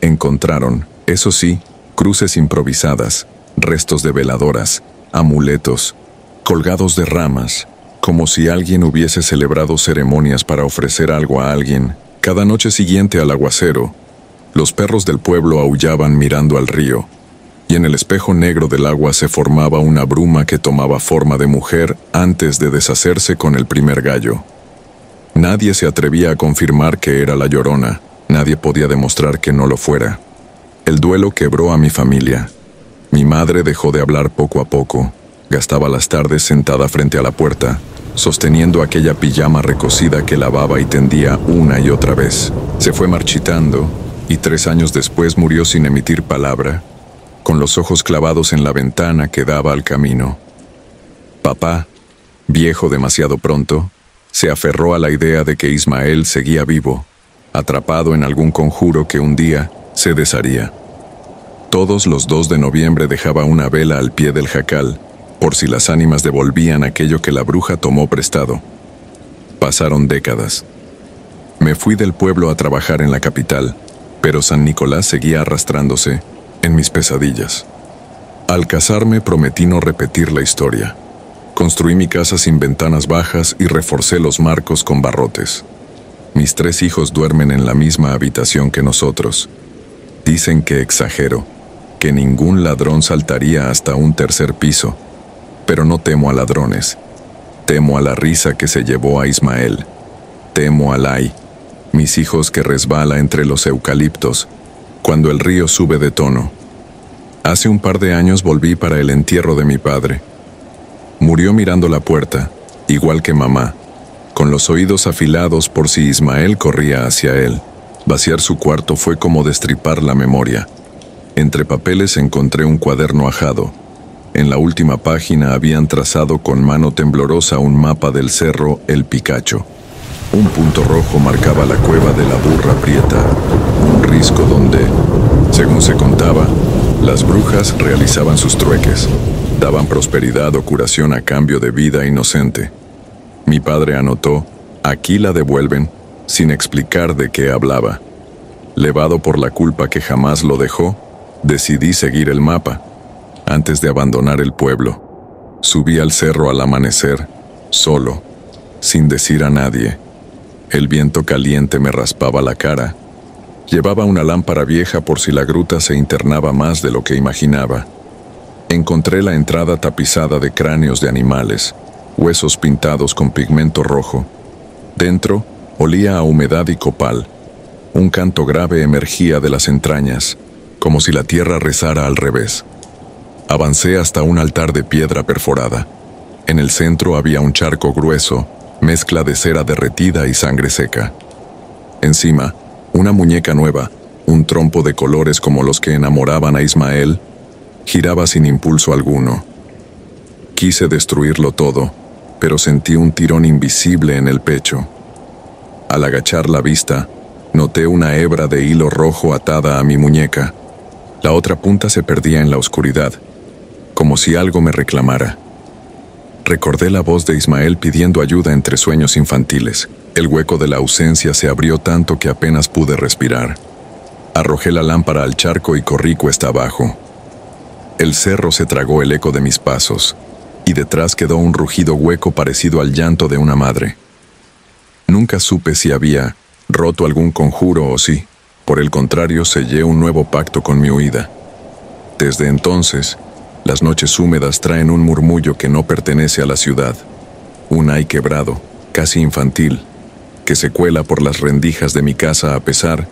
Encontraron, eso sí, cruces improvisadas, restos de veladoras, amuletos, colgados de ramas, como si alguien hubiese celebrado ceremonias para ofrecer algo a alguien. Cada noche siguiente al aguacero, los perros del pueblo aullaban mirando al río, y en el espejo negro del agua se formaba una bruma que tomaba forma de mujer antes de deshacerse con el primer gallo. Nadie se atrevía a confirmar que era la Llorona, nadie podía demostrar que no lo fuera. El duelo quebró a mi familia. Mi madre dejó de hablar poco a poco. Gastaba las tardes sentada frente a la puerta, sosteniendo aquella pijama recocida que lavaba y tendía una y otra vez. Se fue marchitando, y 3 años después murió sin emitir palabra, con los ojos clavados en la ventana que daba al camino. Papá, viejo demasiado pronto, se aferró a la idea de que Ismael seguía vivo, atrapado en algún conjuro que un día se desharía. Todos los 2 de noviembre dejaba una vela al pie del jacal, por si las ánimas devolvían aquello que la bruja tomó prestado. Pasaron décadas. Me fui del pueblo a trabajar en la capital, pero San Nicolás seguía arrastrándose en mis pesadillas. Al casarme prometí no repetir la historia. Construí mi casa sin ventanas bajas y reforcé los marcos con barrotes. Mis 3 hijos duermen en la misma habitación que nosotros. Dicen que exagero, que ningún ladrón saltaría hasta un 3er piso, pero no temo a ladrones. Temo a la risa que se llevó a Ismael. Temo al ay, mis hijos que resbala entre los eucaliptos, cuando el río sube de tono. Hace un par de años volví para el entierro de mi padre. Murió mirando la puerta, igual que mamá, con los oídos afilados por si Ismael corría hacia él. Vaciar su cuarto fue como destripar la memoria. Entre papeles encontré un cuaderno ajado. En la última página habían trazado con mano temblorosa un mapa del cerro El Picacho. Un punto rojo marcaba la cueva de la Burra Prieta, un risco donde, según se contaba, las brujas realizaban sus trueques, daban prosperidad o curación a cambio de vida inocente. Mi padre anotó, aquí la devuelven, sin explicar de qué hablaba. Levado por la culpa que jamás lo dejó, decidí seguir el mapa. Antes de abandonar el pueblo, subí al cerro al amanecer, solo, sin decir a nadie. El viento caliente me raspaba la cara. Llevaba una lámpara vieja por si la gruta se internaba más de lo que imaginaba. Encontré la entrada tapizada de cráneos de animales, huesos pintados con pigmento rojo. Dentro, olía a humedad y copal. Un canto grave emergía de las entrañas, como si la tierra rezara al revés. Avancé hasta un altar de piedra perforada. En el centro había un charco grueso, mezcla de cera derretida y sangre seca. Encima, una muñeca nueva, un trompo de colores como los que enamoraban a Ismael, giraba sin impulso alguno. Quise destruirlo todo, pero sentí un tirón invisible en el pecho. Al agachar la vista, noté una hebra de hilo rojo atada a mi muñeca. La otra punta se perdía en la oscuridad, como si algo me reclamara. Recordé la voz de Ismael pidiendo ayuda entre sueños infantiles. El hueco de la ausencia se abrió tanto que apenas pude respirar. Arrojé la lámpara al charco y corrí cuesta abajo. El cerro se tragó el eco de mis pasos, y detrás quedó un rugido hueco parecido al llanto de una madre. Nunca supe si había roto algún conjuro o si, por el contrario, sellé un nuevo pacto con mi huida. Desde entonces, las noches húmedas traen un murmullo que no pertenece a la ciudad, un ay quebrado, casi infantil, que se cuela por las rendijas de mi casa a pesar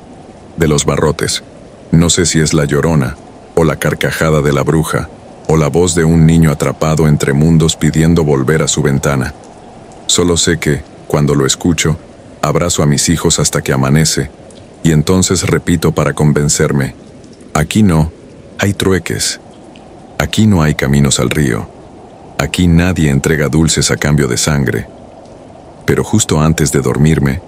de los barrotes. No sé si es la llorona, o la carcajada de la bruja, o la voz de un niño atrapado entre mundos pidiendo volver a su ventana. Solo sé que, cuando lo escucho, abrazo a mis hijos hasta que amanece, y entonces repito para convencerme: aquí no hay trueques, aquí no hay caminos al río, aquí nadie entrega dulces a cambio de sangre. Pero justo antes de dormirme,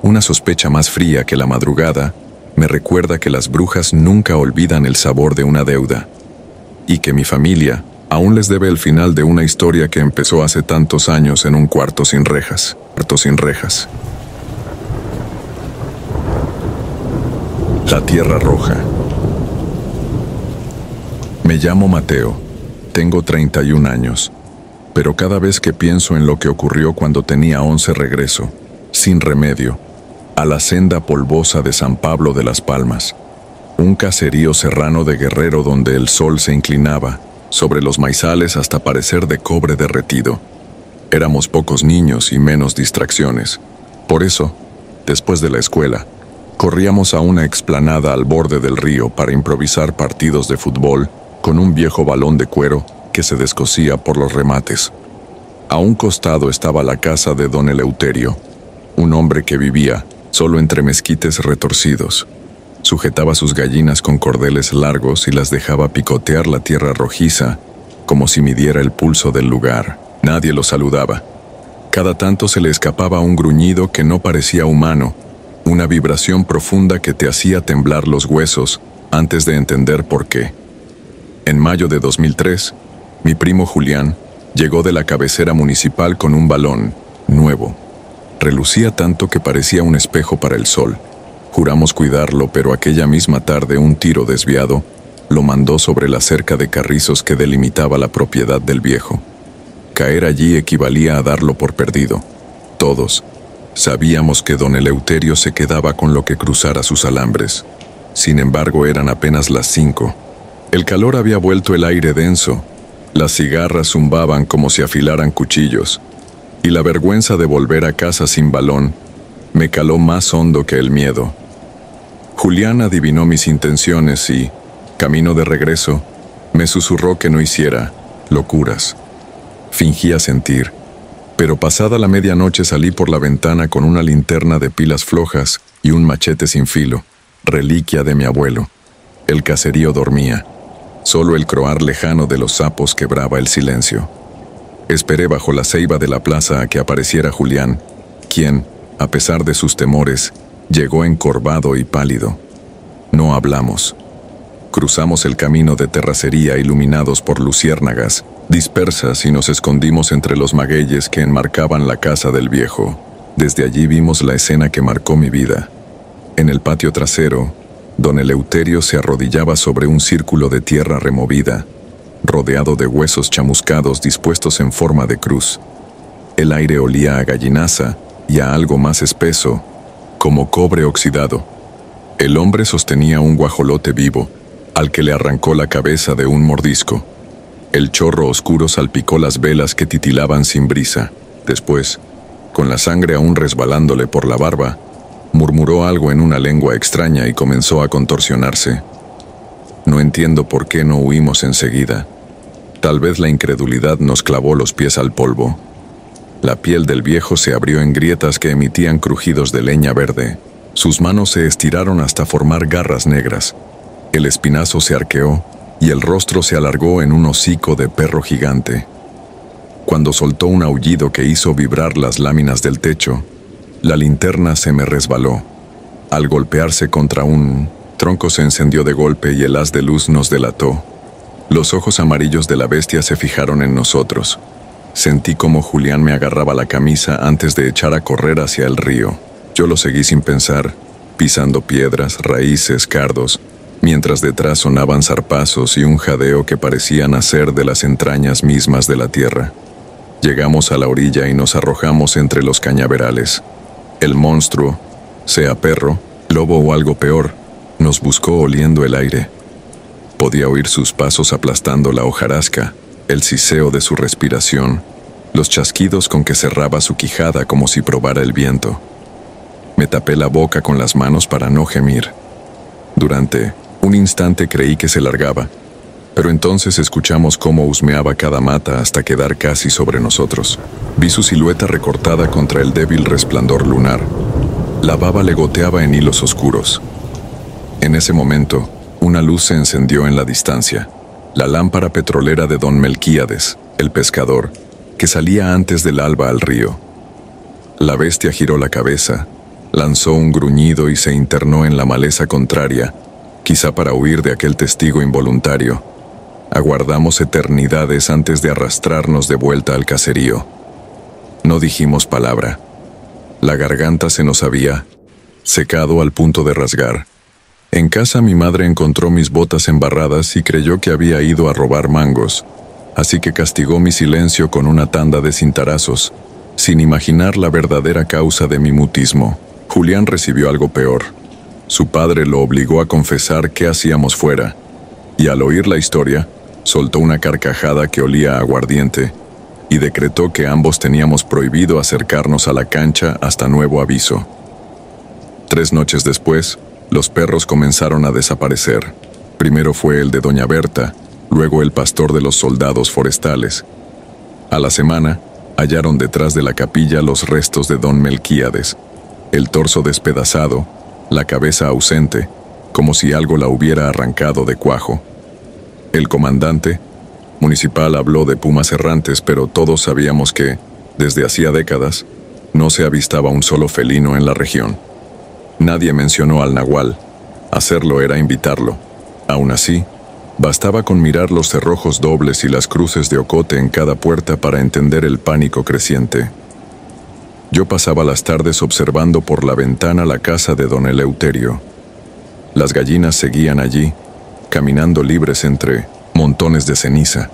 una sospecha más fría que la madrugada me recuerda que las brujas nunca olvidan el sabor de una deuda, y que mi familia aún les debe el final de una historia que empezó hace tantos años en un cuarto sin rejas. La Tierra Roja. Me llamo Mateo, tengo 31 años, pero cada vez que pienso en lo que ocurrió cuando tenía 11 regreso, sin remedio, a la senda polvosa de San Pablo de las Palmas, un caserío serrano de Guerrero donde el sol se inclinaba sobre los maizales hasta parecer de cobre derretido. Éramos pocos niños y menos distracciones. Por eso, después de la escuela, corríamos a una explanada al borde del río para improvisar partidos de fútbol con un viejo balón de cuero que se descosía por los remates. A un costado estaba la casa de don Eleuterio, un hombre que vivía solo entre mezquites retorcidos. Sujetaba sus gallinas con cordeles largos y las dejaba picotear la tierra rojiza, como si midiera el pulso del lugar. Nadie lo saludaba. Cada tanto se le escapaba un gruñido que no parecía humano, una vibración profunda que te hacía temblar los huesos antes de entender por qué. En mayo de 2003, mi primo Julián llegó de la cabecera municipal con un balón nuevo. Relucía tanto que parecía un espejo para el sol. Juramos cuidarlo, pero aquella misma tarde un tiro desviado lo mandó sobre la cerca de carrizos que delimitaba la propiedad del viejo. Caer allí equivalía a darlo por perdido. Todos sabíamos que don Eleuterio se quedaba con lo que cruzara sus alambres. Sin embargo, eran apenas las 5. El calor había vuelto el aire denso, las cigarras zumbaban como si afilaran cuchillos, y la vergüenza de volver a casa sin balón me caló más hondo que el miedo. Julián adivinó mis intenciones y, camino de regreso, me susurró que no hiciera locuras. Fingía sentir, pero pasada la medianoche salí por la ventana con una linterna de pilas flojas y un machete sin filo, reliquia de mi abuelo. El caserío dormía. Solo el croar lejano de los sapos quebraba el silencio. Esperé bajo la ceiba de la plaza a que apareciera Julián, quien, a pesar de sus temores, llegó encorvado y pálido. No hablamos. Cruzamos el camino de terracería iluminados por luciérnagas dispersas y nos escondimos entre los magueyes que enmarcaban la casa del viejo. Desde allí vimos la escena que marcó mi vida. En el patio trasero, don Eleuterio se arrodillaba sobre un círculo de tierra removida, rodeado de huesos chamuscados dispuestos en forma de cruz. El aire olía a gallinaza y a algo más espeso, como cobre oxidado. El hombre sostenía un guajolote vivo, al que le arrancó la cabeza de un mordisco. El chorro oscuro salpicó las velas que titilaban sin brisa. Después, con la sangre aún resbalándole por la barba, murmuró algo en una lengua extraña y comenzó a contorsionarse. No entiendo por qué no huimos enseguida. Tal vez la incredulidad nos clavó los pies al polvo. La piel del viejo se abrió en grietas que emitían crujidos de leña verde. Sus manos se estiraron hasta formar garras negras. El espinazo se arqueó y el rostro se alargó en un hocico de perro gigante. Cuando soltó un aullido que hizo vibrar las láminas del techo, la linterna se me resbaló. Al golpearse contra un tronco se encendió de golpe y el haz de luz nos delató. Los ojos amarillos de la bestia se fijaron en nosotros. Sentí como Julián me agarraba la camisa antes de echar a correr hacia el río. Yo lo seguí sin pensar, pisando piedras, raíces, cardos, mientras detrás sonaban zarpazos y un jadeo que parecía nacer de las entrañas mismas de la tierra. Llegamos a la orilla y nos arrojamos entre los cañaverales. El monstruo, sea perro, lobo o algo peor, nos buscó oliendo el aire. Podía oír sus pasos aplastando la hojarasca, el siseo de su respiración, los chasquidos con que cerraba su quijada como si probara el viento. Me tapé la boca con las manos para no gemir. Durante un instante creí que se largaba, pero entonces escuchamos cómo husmeaba cada mata hasta quedar casi sobre nosotros. Vi su silueta recortada contra el débil resplandor lunar. La baba le goteaba en hilos oscuros. En ese momento, una luz se encendió en la distancia, la lámpara petrolera de don Melquíades, el pescador, que salía antes del alba al río. La bestia giró la cabeza, lanzó un gruñido y se internó en la maleza contraria, quizá para huir de aquel testigo involuntario. Aguardamos eternidades antes de arrastrarnos de vuelta al caserío. No dijimos palabra. La garganta se nos había secado al punto de rasgar. En casa mi madre encontró mis botas embarradas y creyó que había ido a robar mangos, así que castigó mi silencio con una tanda de cintarazos, sin imaginar la verdadera causa de mi mutismo. Julián recibió algo peor. Su padre lo obligó a confesar qué hacíamos fuera, y al oír la historia, soltó una carcajada que olía a aguardiente, y decretó que ambos teníamos prohibido acercarnos a la cancha hasta nuevo aviso. 3 noches después, los perros comenzaron a desaparecer. Primero fue el de doña Berta, luego el pastor de los soldados forestales. A la semana, hallaron detrás de la capilla los restos de don Melquíades, el torso despedazado, la cabeza ausente, como si algo la hubiera arrancado de cuajo. El comandante municipal habló de pumas errantes, pero todos sabíamos que, desde hacía décadas, no se avistaba un solo felino en la región. Nadie mencionó al nahual. Hacerlo era invitarlo. Aún así, bastaba con mirar los cerrojos dobles y las cruces de ocote en cada puerta para entender el pánico creciente. Yo pasaba las tardes observando por la ventana la casa de don Eleuterio. Las gallinas seguían allí, caminando libres entre montones de ceniza.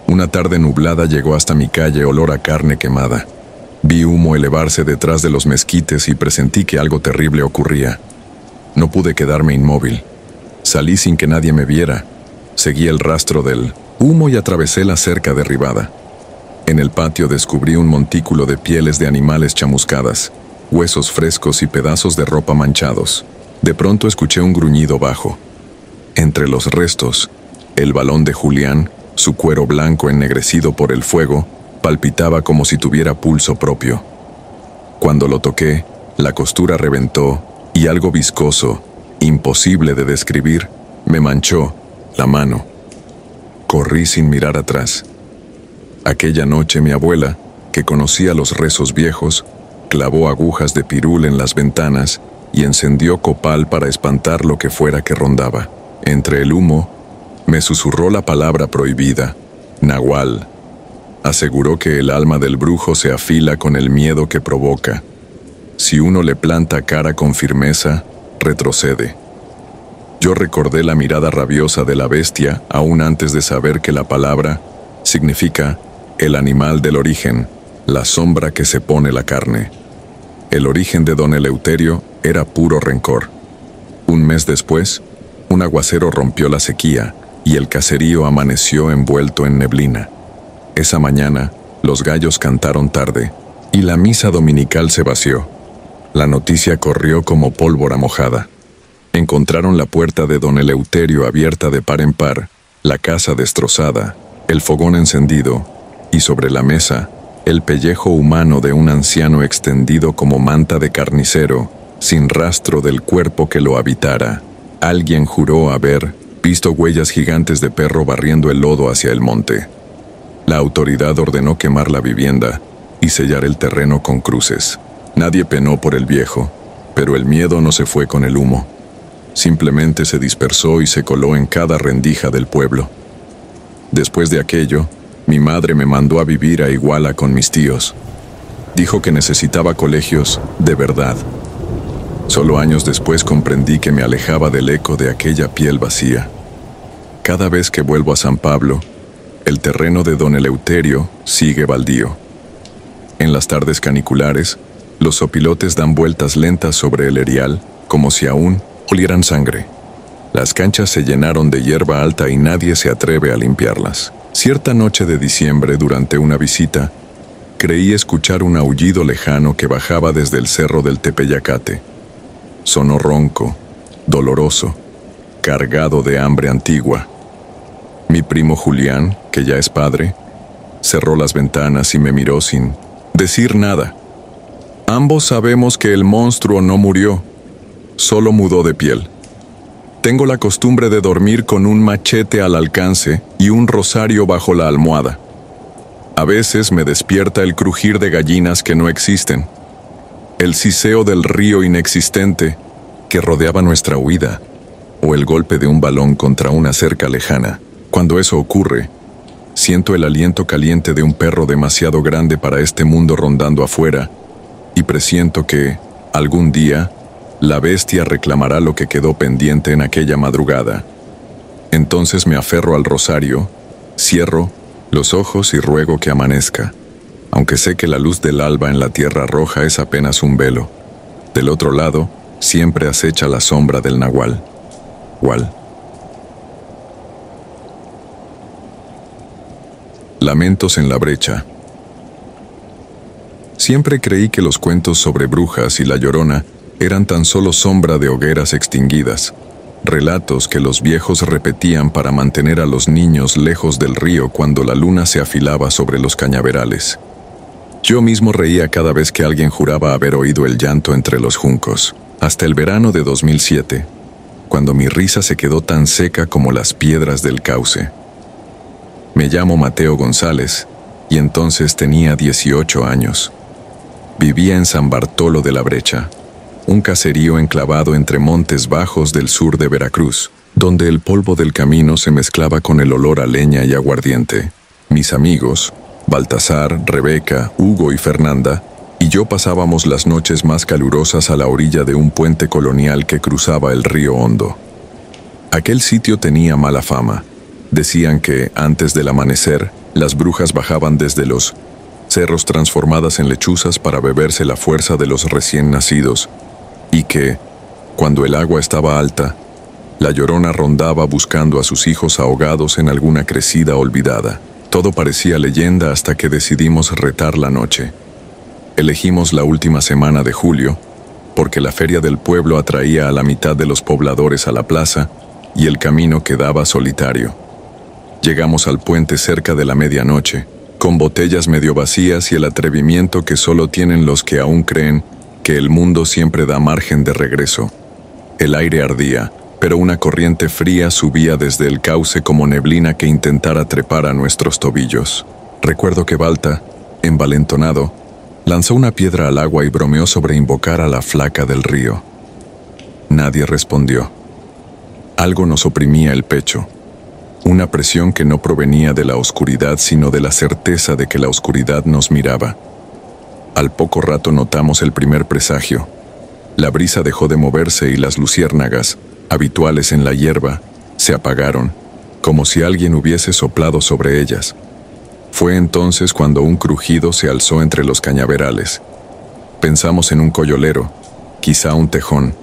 Una tarde nublada llegó hasta mi calle olor a carne quemada. Vi humo elevarse detrás de los mezquites y presentí que algo terrible ocurría. No pude quedarme inmóvil. Salí sin que nadie me viera. Seguí el rastro del humo y atravesé la cerca derribada. En el patio descubrí un montículo de pieles de animales chamuscadas, huesos frescos y pedazos de ropa manchados. De pronto escuché un gruñido bajo. Entre los restos, el balón de Julián, su cuero blanco ennegrecido por el fuego, palpitaba como si tuviera pulso propio. Cuando lo toqué, la costura reventó y algo viscoso, imposible de describir, me manchó la mano. Corrí sin mirar atrás. Aquella noche mi abuela, que conocía los rezos viejos, clavó agujas de pirul en las ventanas y encendió copal para espantar lo que fuera que rondaba. Entre el humo, me susurró la palabra prohibida, nahual. Aseguró que el alma del brujo se afila con el miedo que provoca. Si uno le planta cara con firmeza, retrocede. Yo recordé la mirada rabiosa de la bestia aún antes de saber que la palabra significa el animal del origen, la sombra que se pone la carne. El origen de don Eleuterio era puro rencor. Un mes después, un aguacero rompió la sequía y el caserío amaneció envuelto en neblina. Esa mañana, los gallos cantaron tarde y la misa dominical se vació. La noticia corrió como pólvora mojada. Encontraron la puerta de don Eleuterio abierta de par en par, la casa destrozada, el fogón encendido y sobre la mesa, el pellejo humano de un anciano extendido como manta de carnicero, sin rastro del cuerpo que lo habitara. Alguien juró haber visto huellas gigantes de perro barriendo el lodo hacia el monte. La autoridad ordenó quemar la vivienda y sellar el terreno con cruces. Nadie penó por el viejo, pero el miedo no se fue con el humo. Simplemente se dispersó y se coló en cada rendija del pueblo. Después de aquello, mi madre me mandó a vivir a Iguala con mis tíos. Dijo que necesitaba colegios de verdad. Solo años después comprendí que me alejaba del eco de aquella piel vacía. Cada vez que vuelvo a San Pablo, el terreno de don Eleuterio sigue baldío. En las tardes caniculares, los zopilotes dan vueltas lentas sobre el erial, como si aún olieran sangre. Las canchas se llenaron de hierba alta y nadie se atreve a limpiarlas. Cierta noche de diciembre, durante una visita, creí escuchar un aullido lejano que bajaba desde el cerro del Tepeyacate. Sonó ronco, doloroso, cargado de hambre antigua. Mi primo Julián, que ya es padre, cerró las ventanas y me miró sin decir nada. Ambos sabemos que el monstruo no murió, solo mudó de piel. Tengo la costumbre de dormir con un machete al alcance y un rosario bajo la almohada. A veces me despierta el crujir de gallinas que no existen, el siseo del río inexistente que rodeaba nuestra huida, o el golpe de un balón contra una cerca lejana. Cuando eso ocurre, siento el aliento caliente de un perro demasiado grande para este mundo rondando afuera, y presiento que, algún día, la bestia reclamará lo que quedó pendiente en aquella madrugada. Entonces me aferro al rosario, cierro los ojos y ruego que amanezca, aunque sé que la luz del alba en la tierra roja es apenas un velo. Del otro lado, siempre acecha la sombra del nahual. Hual. Lamentos en la brecha. Siempre creí que los cuentos sobre brujas y la Llorona eran tan solo sombra de hogueras extinguidas, relatos que los viejos repetían para mantener a los niños lejos del río cuando la luna se afilaba sobre los cañaverales. Yo mismo reía cada vez que alguien juraba haber oído el llanto entre los juncos, hasta el verano de 2007, cuando mi risa se quedó tan seca como las piedras del cauce. Me llamo Mateo González, y entonces tenía 18 años. Vivía en San Bartolo de la Brecha, un caserío enclavado entre montes bajos del sur de Veracruz, donde el polvo del camino se mezclaba con el olor a leña y aguardiente. Mis amigos, Baltasar, Rebeca, Hugo y Fernanda, y yo pasábamos las noches más calurosas a la orilla de un puente colonial que cruzaba el río Hondo. Aquel sitio tenía mala fama. Decían que, antes del amanecer, las brujas bajaban desde los cerros transformadas en lechuzas para beberse la fuerza de los recién nacidos, y que, cuando el agua estaba alta, la Llorona rondaba buscando a sus hijos ahogados en alguna crecida olvidada. Todo parecía leyenda hasta que decidimos retar la noche. Elegimos la última semana de julio, porque la feria del pueblo atraía a la mitad de los pobladores a la plaza y el camino quedaba solitario. Llegamos al puente cerca de la medianoche, con botellas medio vacías y el atrevimiento que solo tienen los que aún creen que el mundo siempre da margen de regreso. El aire ardía, pero una corriente fría subía desde el cauce como neblina que intentara trepar a nuestros tobillos. Recuerdo que Balta, envalentonado, lanzó una piedra al agua y bromeó sobre invocar a la flaca del río. Nadie respondió. Algo nos oprimía el pecho. Una presión que no provenía de la oscuridad, sino de la certeza de que la oscuridad nos miraba. Al poco rato notamos el primer presagio. La brisa dejó de moverse y las luciérnagas, habituales en la hierba, se apagaron, como si alguien hubiese soplado sobre ellas. Fue entonces cuando un crujido se alzó entre los cañaverales. Pensamos en un coyolero, quizá un tejón.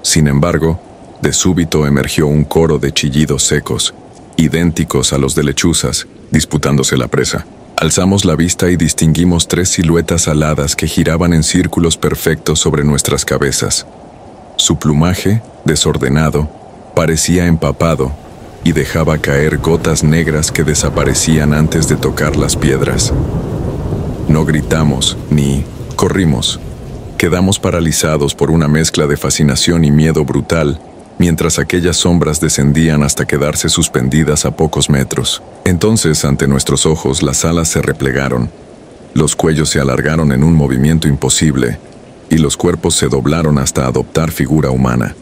Sin embargo, de súbito emergió un coro de chillidos secos, idénticos a los de lechuzas, disputándose la presa. Alzamos la vista y distinguimos 3 siluetas aladas que giraban en círculos perfectos sobre nuestras cabezas. Su plumaje, desordenado, parecía empapado y dejaba caer gotas negras que desaparecían antes de tocar las piedras. No gritamos ni corrimos. Quedamos paralizados por una mezcla de fascinación y miedo brutal, mientras aquellas sombras descendían hasta quedarse suspendidas a pocos metros. Entonces, ante nuestros ojos, las alas se replegaron, los cuellos se alargaron en un movimiento imposible, y los cuerpos se doblaron hasta adoptar figura humana.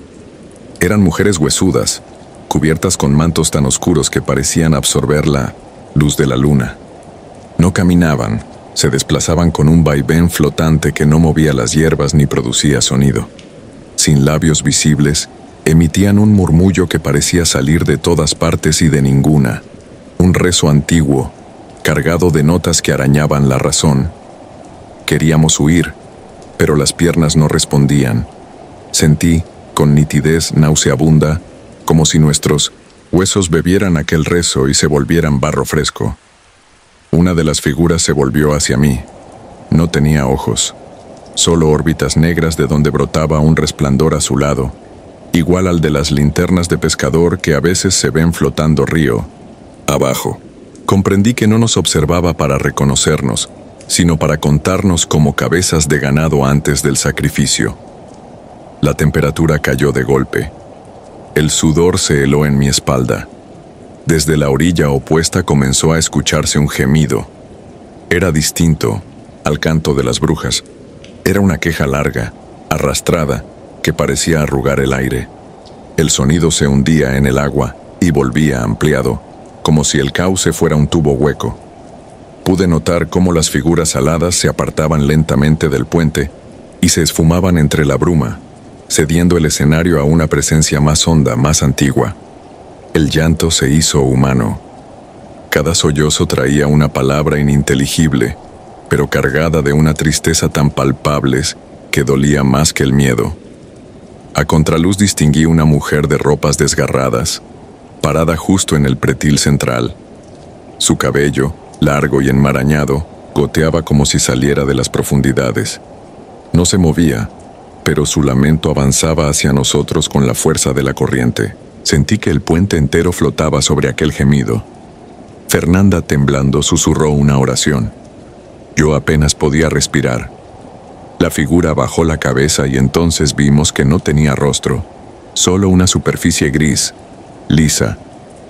Eran mujeres huesudas, cubiertas con mantos tan oscuros que parecían absorber la luz de la luna. No caminaban, se desplazaban con un vaivén flotante que no movía las hierbas ni producía sonido. Sin labios visibles, emitían un murmullo que parecía salir de todas partes y de ninguna, un rezo antiguo, cargado de notas que arañaban la razón. Queríamos huir, pero las piernas no respondían. Sentí, con nitidez nauseabunda, como si nuestros huesos bebieran aquel rezo y se volvieran barro fresco. Una de las figuras se volvió hacia mí. No tenía ojos, solo órbitas negras de donde brotaba un resplandor azulado, igual al de las linternas de pescador que a veces se ven flotando río abajo. Comprendí que no nos observaba para reconocernos, sino para contarnos como cabezas de ganado antes del sacrificio. La temperatura cayó de golpe. El sudor se heló en mi espalda. Desde la orilla opuesta comenzó a escucharse un gemido. Era distinto al canto de las brujas. Era una queja larga, arrastrada, que parecía arrugar el aire. El sonido se hundía en el agua y volvía ampliado, como si el cauce fuera un tubo hueco. Pude notar cómo las figuras aladas se apartaban lentamente del puente y se esfumaban entre la bruma, cediendo el escenario a una presencia más honda, más antigua. El llanto se hizo humano. Cada sollozo traía una palabra ininteligible, pero cargada de una tristeza tan palpable que dolía más que el miedo. A contraluz distinguí una mujer de ropas desgarradas, parada justo en el pretil central. Su cabello, largo y enmarañado, goteaba como si saliera de las profundidades. No se movía, pero su lamento avanzaba hacia nosotros con la fuerza de la corriente. Sentí que el puente entero flotaba sobre aquel gemido. Fernanda, temblando, susurró una oración. Yo apenas podía respirar. La figura bajó la cabeza y entonces vimos que no tenía rostro, solo una superficie gris, lisa,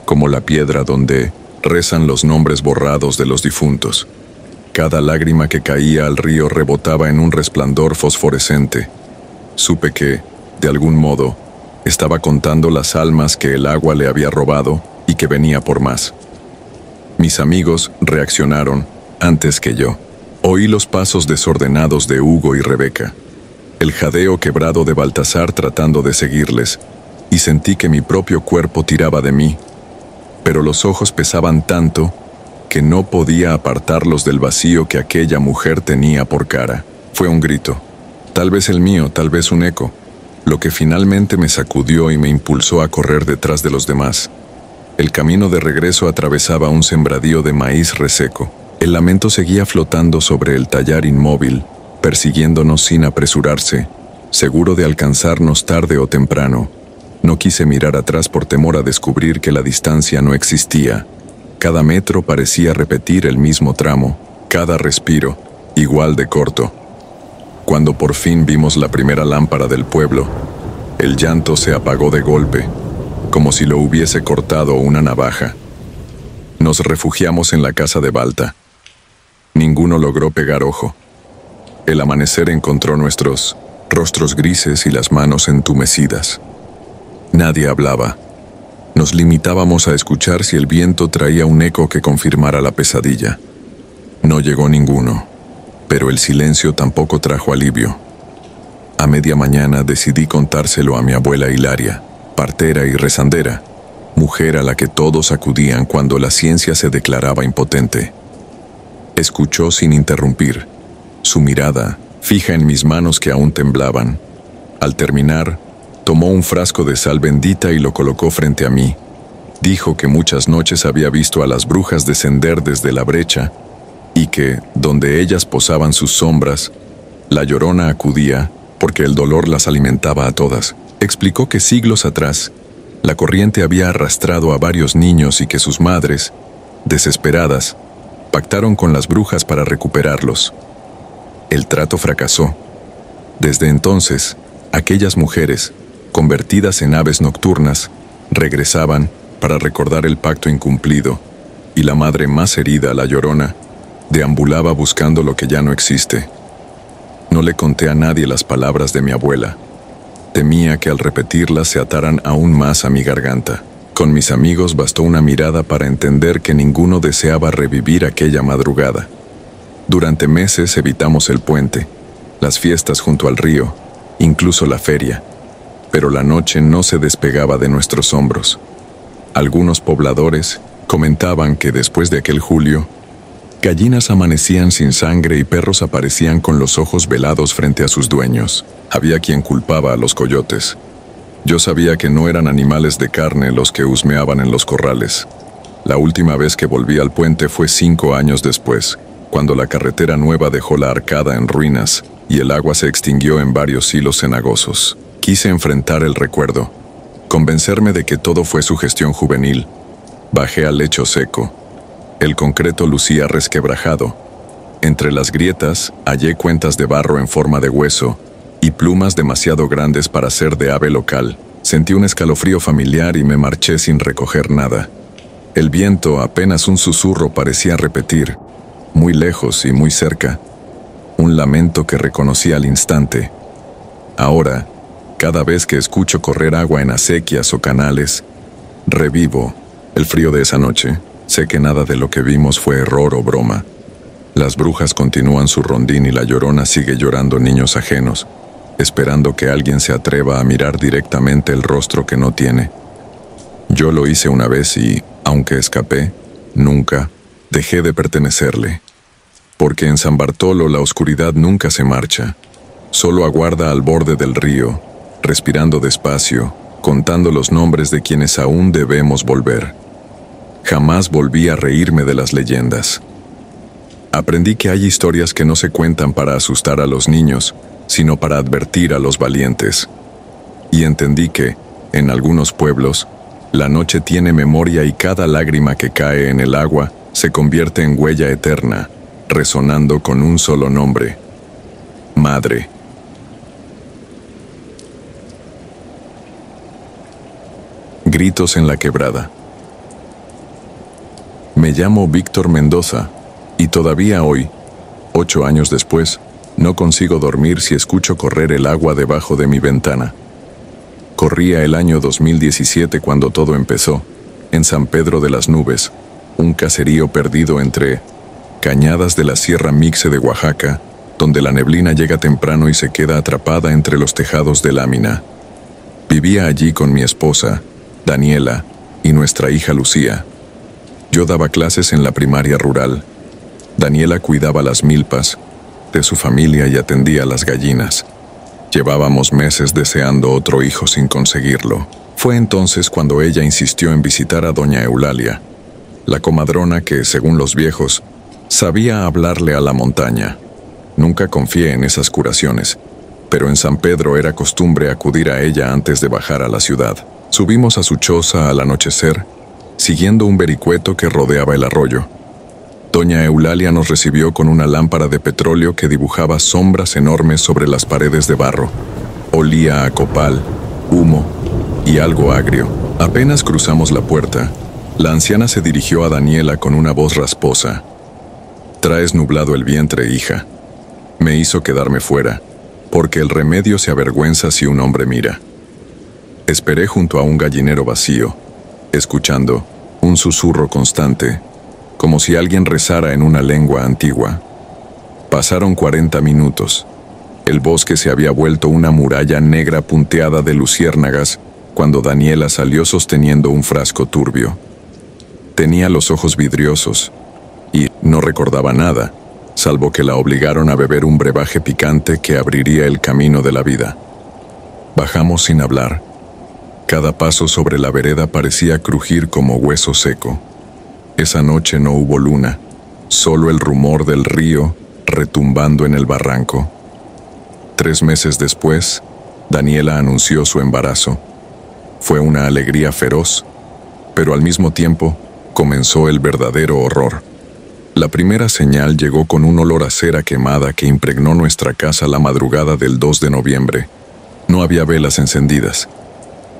como la piedra donde rezan los nombres borrados de los difuntos. Cada lágrima que caía al río rebotaba en un resplandor fosforescente. Supe que, de algún modo, estaba contando las almas que el agua le había robado y que venía por más. Mis amigos reaccionaron antes que yo. Oí los pasos desordenados de Hugo y Rebeca, el jadeo quebrado de Baltasar tratando de seguirles, y sentí que mi propio cuerpo tiraba de mí, pero los ojos pesaban tanto que no podía apartarlos del vacío que aquella mujer tenía por cara. Fue un grito, tal vez el mío, tal vez un eco, lo que finalmente me sacudió y me impulsó a correr detrás de los demás. El camino de regreso atravesaba un sembradío de maíz reseco. El lamento seguía flotando sobre el tallar inmóvil, persiguiéndonos sin apresurarse, seguro de alcanzarnos tarde o temprano. No quise mirar atrás por temor a descubrir que la distancia no existía. Cada metro parecía repetir el mismo tramo, cada respiro, igual de corto. Cuando por fin vimos la primera lámpara del pueblo, el llanto se apagó de golpe, como si lo hubiese cortado una navaja. Nos refugiamos en la casa de Balta. Ninguno logró pegar ojo. El amanecer encontró nuestros rostros grises y las manos entumecidas. Nadie hablaba. Nos limitábamos a escuchar si el viento traía un eco que confirmara la pesadilla. No llegó ninguno, pero el silencio tampoco trajo alivio. A media mañana decidí contárselo a mi abuela Hilaria, partera y rezandera, mujer a la que todos acudían cuando la ciencia se declaraba impotente. Escuchó sin interrumpir, su mirada fija en mis manos que aún temblaban. Al terminar, tomó un frasco de sal bendita y lo colocó frente a mí. Dijo que muchas noches había visto a las brujas descender desde la brecha y que, donde ellas posaban sus sombras, la Llorona acudía porque el dolor las alimentaba a todas. Explicó que siglos atrás, la corriente había arrastrado a varios niños y que sus madres, desesperadas, pactaron con las brujas para recuperarlos. El trato fracasó. Desde entonces, aquellas mujeres, convertidas en aves nocturnas, regresaban para recordar el pacto incumplido, y la madre más herida, la Llorona, deambulaba buscando lo que ya no existe. No le conté a nadie las palabras de mi abuela. Temía que al repetirlas se ataran aún más a mi garganta. Con mis amigos bastó una mirada para entender que ninguno deseaba revivir aquella madrugada. Durante meses evitamos el puente, las fiestas junto al río, incluso la feria, pero la noche no se despegaba de nuestros hombros. Algunos pobladores comentaban que después de aquel julio, gallinas amanecían sin sangre y perros aparecían con los ojos velados frente a sus dueños. Había quien culpaba a los coyotes. Yo sabía que no eran animales de carne los que husmeaban en los corrales. La última vez que volví al puente fue 5 años después, cuando la carretera nueva dejó la arcada en ruinas y el agua se extinguió en varios hilos cenagosos. Quise enfrentar el recuerdo, convencerme de que todo fue sugestión juvenil. Bajé al lecho seco. El concreto lucía resquebrajado. Entre las grietas hallé cuentas de barro en forma de hueso y plumas demasiado grandes para ser de ave local. Sentí un escalofrío familiar y me marché sin recoger nada. El viento, apenas un susurro, parecía repetir, muy lejos y muy cerca, un lamento que reconocí al instante. Ahora, cada vez que escucho correr agua en acequias o canales, revivo el frío de esa noche. Sé que nada de lo que vimos fue error o broma. Las brujas continúan su rondín y la Llorona sigue llorando niños ajenos, esperando que alguien se atreva a mirar directamente el rostro que no tiene. Yo lo hice una vez y, aunque escapé, nunca dejé de pertenecerle. Porque en San Bartolo la oscuridad nunca se marcha, solo aguarda al borde del río, respirando despacio, contando los nombres de quienes aún debemos volver. Jamás volví a reírme de las leyendas. Aprendí que hay historias que no se cuentan para asustar a los niños, sino para advertir a los valientes. Y entendí que, en algunos pueblos, la noche tiene memoria y cada lágrima que cae en el agua se convierte en huella eterna, resonando con un solo nombre: Madre. Gritos en la quebrada. Me llamo Víctor Mendoza, y todavía hoy, 8 años después, no consigo dormir si escucho correr el agua debajo de mi ventana. Corría el año 2017 cuando todo empezó, en San Pedro de las Nubes, un caserío perdido entre cañadas de la Sierra Mixe de Oaxaca, donde la neblina llega temprano y se queda atrapada entre los tejados de lámina. Vivía allí con mi esposa, Daniela, y nuestra hija Lucía. Yo daba clases en la primaria rural. Daniela cuidaba las milpas de su familia y atendía las gallinas. Llevábamos meses deseando otro hijo sin conseguirlo. Fue entonces cuando ella insistió en visitar a doña Eulalia, la comadrona que, según los viejos, sabía hablarle a la montaña. Nunca confié en esas curaciones, pero en San Pedro era costumbre acudir a ella antes de bajar a la ciudad. Subimos a su choza al anochecer, siguiendo un vericueto que rodeaba el arroyo. Doña Eulalia nos recibió con una lámpara de petróleo que dibujaba sombras enormes sobre las paredes de barro. Olía a copal, humo y algo agrio. Apenas cruzamos la puerta, la anciana se dirigió a Daniela con una voz rasposa. «Traes nublado el vientre, hija». Me hizo quedarme fuera, porque el remedio se avergüenza si un hombre mira. Esperé junto a un gallinero vacío, escuchando un susurro constante, como si alguien rezara en una lengua antigua. Pasaron 40 minutos. El bosque se había vuelto una muralla negra punteada de luciérnagas cuando Daniela salió sosteniendo un frasco turbio. Tenía los ojos vidriosos y no recordaba nada, salvo que la obligaron a beber un brebaje picante que abriría el camino de la vida. Bajamos sin hablar. Cada paso sobre la vereda parecía crujir como hueso seco. Esa noche no hubo luna, solo el rumor del río retumbando en el barranco. 3 meses después, Daniela anunció su embarazo. Fue una alegría feroz, pero al mismo tiempo comenzó el verdadero horror. La primera señal llegó con un olor a cera quemada que impregnó nuestra casa la madrugada del 2 de noviembre. No había velas encendidas.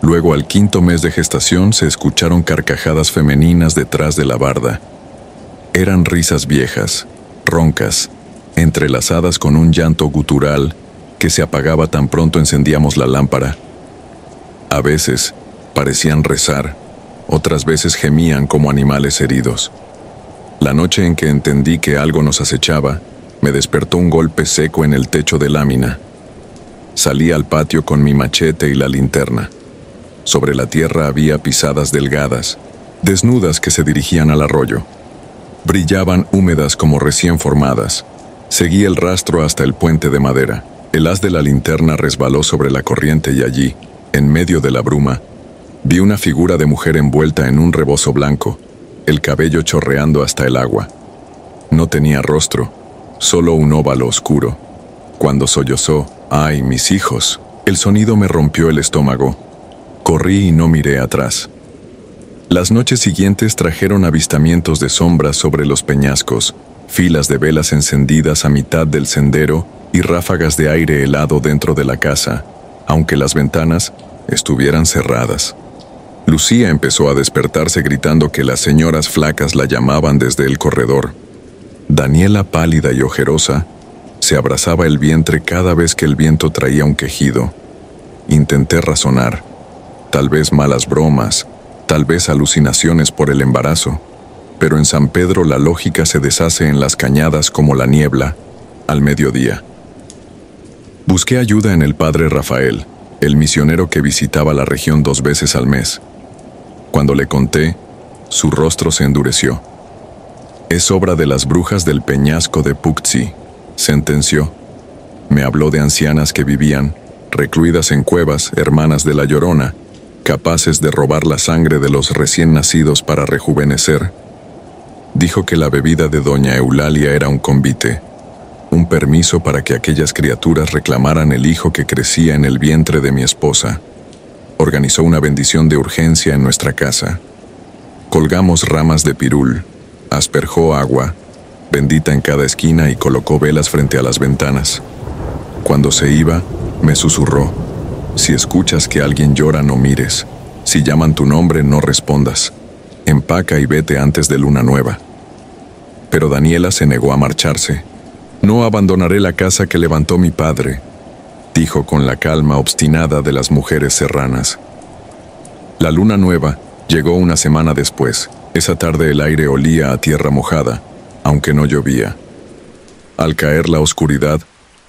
Luego, al 5.º mes de gestación, se escucharon carcajadas femeninas detrás de la barda. Eran risas viejas, roncas, entrelazadas con un llanto gutural que se apagaba tan pronto encendíamos la lámpara. A veces parecían rezar, otras veces gemían como animales heridos. La noche en que entendí que algo nos acechaba, me despertó un golpe seco en el techo de lámina. Salí al patio con mi machete y la linterna. Sobre la tierra había pisadas delgadas, desnudas que se dirigían al arroyo. Brillaban húmedas como recién formadas. Seguí el rastro hasta el puente de madera. El haz de la linterna resbaló sobre la corriente y allí, en medio de la bruma, vi una figura de mujer envuelta en un rebozo blanco, el cabello chorreando hasta el agua. No tenía rostro, solo un óvalo oscuro. Cuando sollozó, ¡ay, mis hijos!, el sonido me rompió el estómago. Corrí y no miré atrás. Las noches siguientes trajeron avistamientos de sombras sobre los peñascos, filas de velas encendidas a mitad del sendero y ráfagas de aire helado dentro de la casa, aunque las ventanas estuvieran cerradas. Lucía empezó a despertarse gritando que las señoras flacas la llamaban desde el corredor. Daniela, pálida y ojerosa, se abrazaba el vientre cada vez que el viento traía un quejido. Intenté razonar. Tal vez malas bromas, tal vez alucinaciones por el embarazo, pero en San Pedro la lógica se deshace en las cañadas como la niebla, al mediodía. Busqué ayuda en el padre Rafael, el misionero que visitaba la región 2 veces al mes. Cuando le conté, su rostro se endureció. Es obra de las brujas del peñasco de Puctzi, sentenció. Me habló de ancianas que vivían, recluidas en cuevas, hermanas de la Llorona, capaces de robar la sangre de los recién nacidos para rejuvenecer. Dijo que la bebida de doña Eulalia era un convite, un permiso para que aquellas criaturas reclamaran el hijo que crecía en el vientre de mi esposa. Organizó una bendición de urgencia en nuestra casa. Colgamos ramas de pirul, asperjó agua, bendita en cada esquina y colocó velas frente a las ventanas. Cuando se iba, me susurró: si escuchas que alguien llora, no mires. Si llaman tu nombre, no respondas. Empaca y vete antes de luna nueva. Pero Daniela se negó a marcharse. No abandonaré la casa que levantó mi padre, dijo con la calma obstinada de las mujeres serranas. La luna nueva llegó una semana después. Esa tarde el aire olía a tierra mojada, aunque no llovía. Al caer la oscuridad,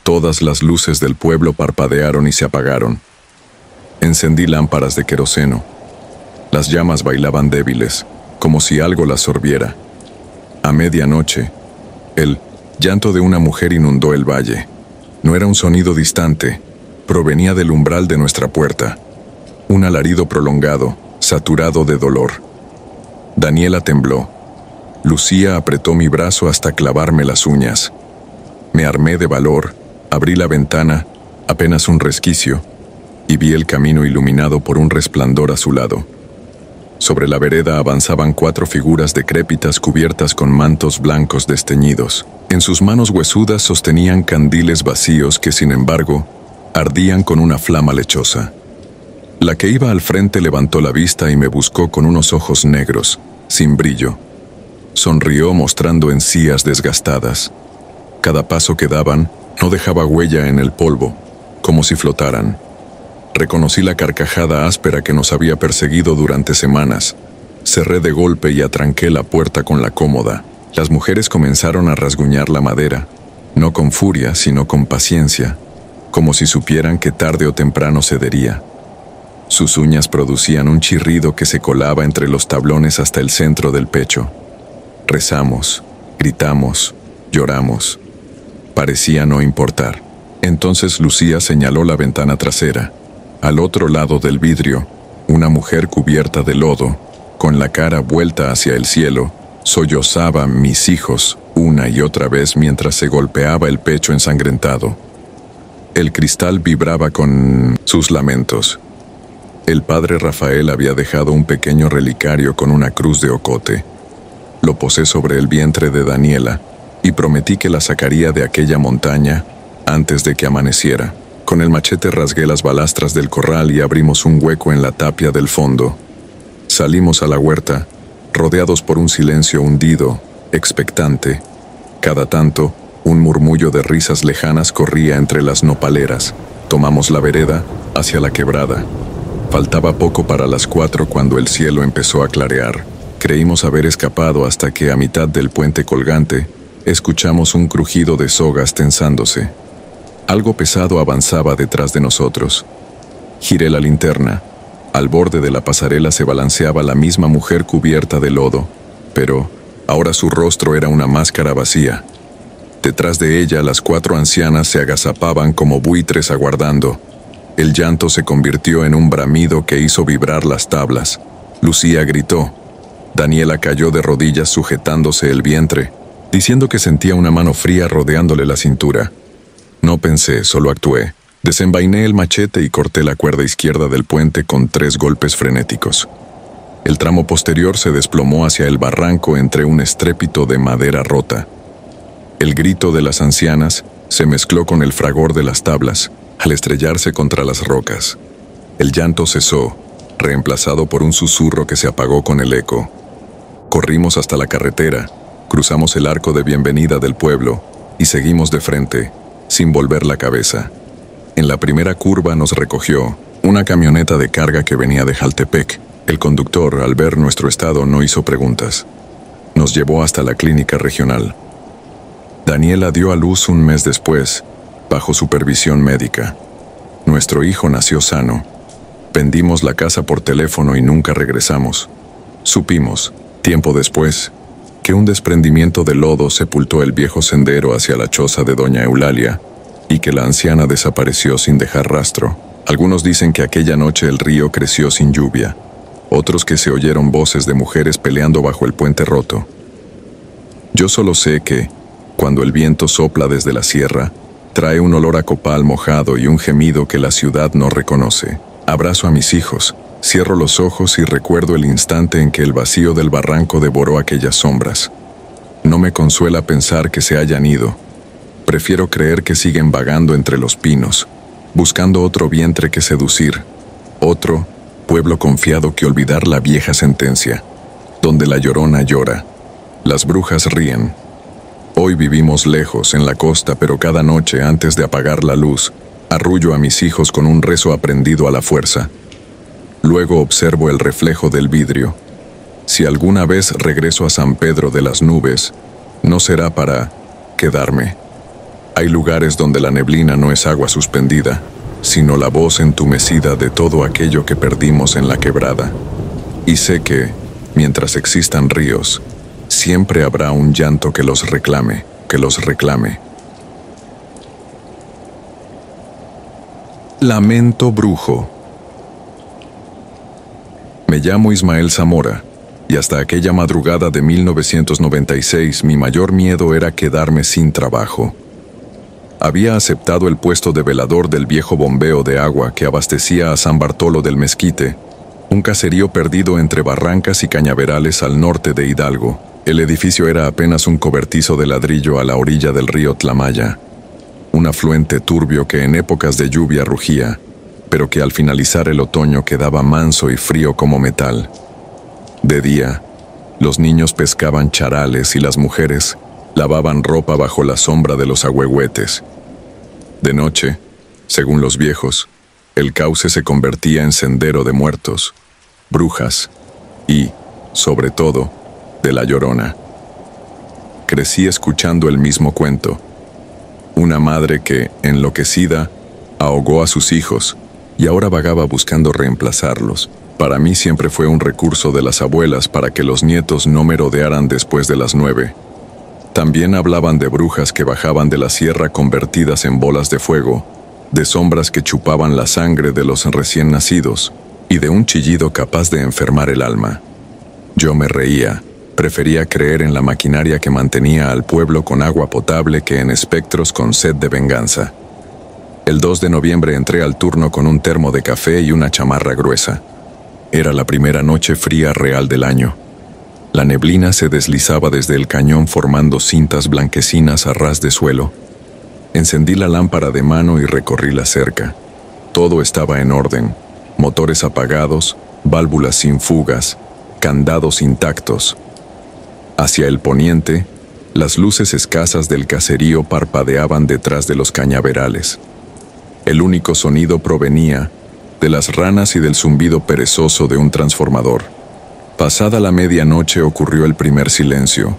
todas las luces del pueblo parpadearon y se apagaron. Encendí lámparas de queroseno. Las llamas bailaban débiles, como si algo las sorbiera. A medianoche, el llanto de una mujer inundó el valle. No era un sonido distante, provenía del umbral de nuestra puerta. Un alarido prolongado, saturado de dolor. Daniela tembló. Lucía apretó mi brazo hasta clavarme las uñas. Me armé de valor, abrí la ventana, apenas un resquicio, y vi el camino iluminado por un resplandor azulado. Sobre la vereda avanzaban 4 figuras decrépitas cubiertas con mantos blancos desteñidos. En sus manos huesudas sostenían candiles vacíos que, sin embargo, ardían con una flama lechosa. La que iba al frente levantó la vista y me buscó con unos ojos negros, sin brillo. Sonrió mostrando encías desgastadas. Cada paso que daban no dejaba huella en el polvo, como si flotaran. Reconocí la carcajada áspera que nos había perseguido durante semanas. Cerré de golpe y atranqué la puerta con la cómoda. Las mujeres comenzaron a rasguñar la madera, no con furia, sino con paciencia. como si supieran que tarde o temprano cedería. Sus uñas producían un chirrido que se colaba entre los tablones hasta el centro del pecho. Rezamos, gritamos, lloramos. Parecía no importar. Entonces Lucía señaló la ventana trasera. Al otro lado del vidrio, una mujer cubierta de lodo, con la cara vuelta hacia el cielo, sollozaba mis hijos una y otra vez mientras se golpeaba el pecho ensangrentado. El cristal vibraba con sus lamentos. El padre Rafael había dejado un pequeño relicario con una cruz de ocote. Lo posé sobre el vientre de Daniela y prometí que la sacaría de aquella montaña antes de que amaneciera. Con el machete rasgué las balastras del corral y abrimos un hueco en la tapia del fondo. Salimos a la huerta, rodeados por un silencio hundido, expectante. Cada tanto, un murmullo de risas lejanas corría entre las nopaleras. Tomamos la vereda hacia la quebrada. Faltaba poco para las 4 cuando el cielo empezó a clarear. Creímos haber escapado hasta que a mitad del puente colgante escuchamos un crujido de sogas tensándose. Algo pesado avanzaba detrás de nosotros. Giré la linterna. Al borde de la pasarela se balanceaba la misma mujer cubierta de lodo, pero ahora su rostro era una máscara vacía. Detrás de ella las 4 ancianas se agazapaban como buitres aguardando. El llanto se convirtió en un bramido que hizo vibrar las tablas. Lucía gritó. Daniela cayó de rodillas sujetándose el vientre, diciendo que sentía una mano fría rodeándole la cintura. No pensé, solo actué. Desenvainé el machete y corté la cuerda izquierda del puente con 3 golpes frenéticos. El tramo posterior se desplomó hacia el barranco entre un estrépito de madera rota. El grito de las ancianas se mezcló con el fragor de las tablas al estrellarse contra las rocas. El llanto cesó, reemplazado por un susurro que se apagó con el eco. Corrimos hasta la carretera, cruzamos el arco de bienvenida del pueblo y seguimos de frente, sin volver la cabeza. En la primera curva nos recogió una camioneta de carga que venía de Jaltepec. El conductor, al ver nuestro estado, no hizo preguntas. Nos llevó hasta la clínica regional. Daniela dio a luz un mes después, bajo supervisión médica. Nuestro hijo nació sano. Vendimos la casa por teléfono y nunca regresamos. Supimos, tiempo después, que un desprendimiento de lodo sepultó el viejo sendero hacia la choza de doña Eulalia y que la anciana desapareció sin dejar rastro. Algunos dicen que aquella noche el río creció sin lluvia, otros que se oyeron voces de mujeres peleando bajo el puente roto. Yo solo sé que, cuando el viento sopla desde la sierra, trae un olor a copal mojado y un gemido que la ciudad no reconoce. Abrazo a mis hijos, cierro los ojos y recuerdo el instante en que el vacío del barranco devoró aquellas sombras. No me consuela pensar que se hayan ido. Prefiero creer que siguen vagando entre los pinos, buscando otro vientre que seducir, otro pueblo confiado que olvidar la vieja sentencia, donde la llorona llora, las brujas ríen. Hoy vivimos lejos, en la costa, pero cada noche, antes de apagar la luz, arrullo a mis hijos con un rezo aprendido a la fuerza. Luego observo el reflejo del vidrio. Si alguna vez regreso a San Pedro de las Nubes, no será para quedarme. Hay lugares donde la neblina no es agua suspendida, sino la voz entumecida de todo aquello que perdimos en la quebrada. Y sé que, mientras existan ríos, siempre habrá un llanto que los reclame, que los reclame. Lamento brujo. Me llamo Ismael Zamora, y hasta aquella madrugada de 1996 mi mayor miedo era quedarme sin trabajo. Había aceptado el puesto de velador del viejo bombeo de agua que abastecía a San Bartolo del Mezquite, un caserío perdido entre barrancas y cañaverales al norte de Hidalgo. El edificio era apenas un cobertizo de ladrillo a la orilla del río Tlamaya, un afluente turbio que en épocas de lluvia rugía, pero que al finalizar el otoño quedaba manso y frío como metal. De día, los niños pescaban charales y las mujeres lavaban ropa bajo la sombra de los ahuehuetes. De noche, según los viejos, el cauce se convertía en sendero de muertos, brujas y, sobre todo, de la Llorona. Crecí escuchando el mismo cuento. Una madre que, enloquecida, Ahogó a sus hijos y ahora vagaba buscando reemplazarlos. Para mí siempre fue un recurso de las abuelas para que los nietos no merodearan después de las 9. También hablaban de brujas que bajaban de la sierra convertidas en bolas de fuego, de sombras que chupaban la sangre de los recién nacidos y de un chillido capaz de enfermar el alma. Yo me reía. Prefería creer en la maquinaria que mantenía al pueblo con agua potable que en espectros con sed de venganza. El 2 de noviembre entré al turno con un termo de café y una chamarra gruesa. Era la primera noche fría real del año. La neblina se deslizaba desde el cañón formando cintas blanquecinas a ras de suelo. Encendí la lámpara de mano y recorrí la cerca. Todo estaba en orden. Motores apagados, válvulas sin fugas, candados intactos. Hacia el poniente, las luces escasas del caserío parpadeaban detrás de los cañaverales. El único sonido provenía de las ranas y del zumbido perezoso de un transformador. Pasada la medianoche ocurrió el primer silencio.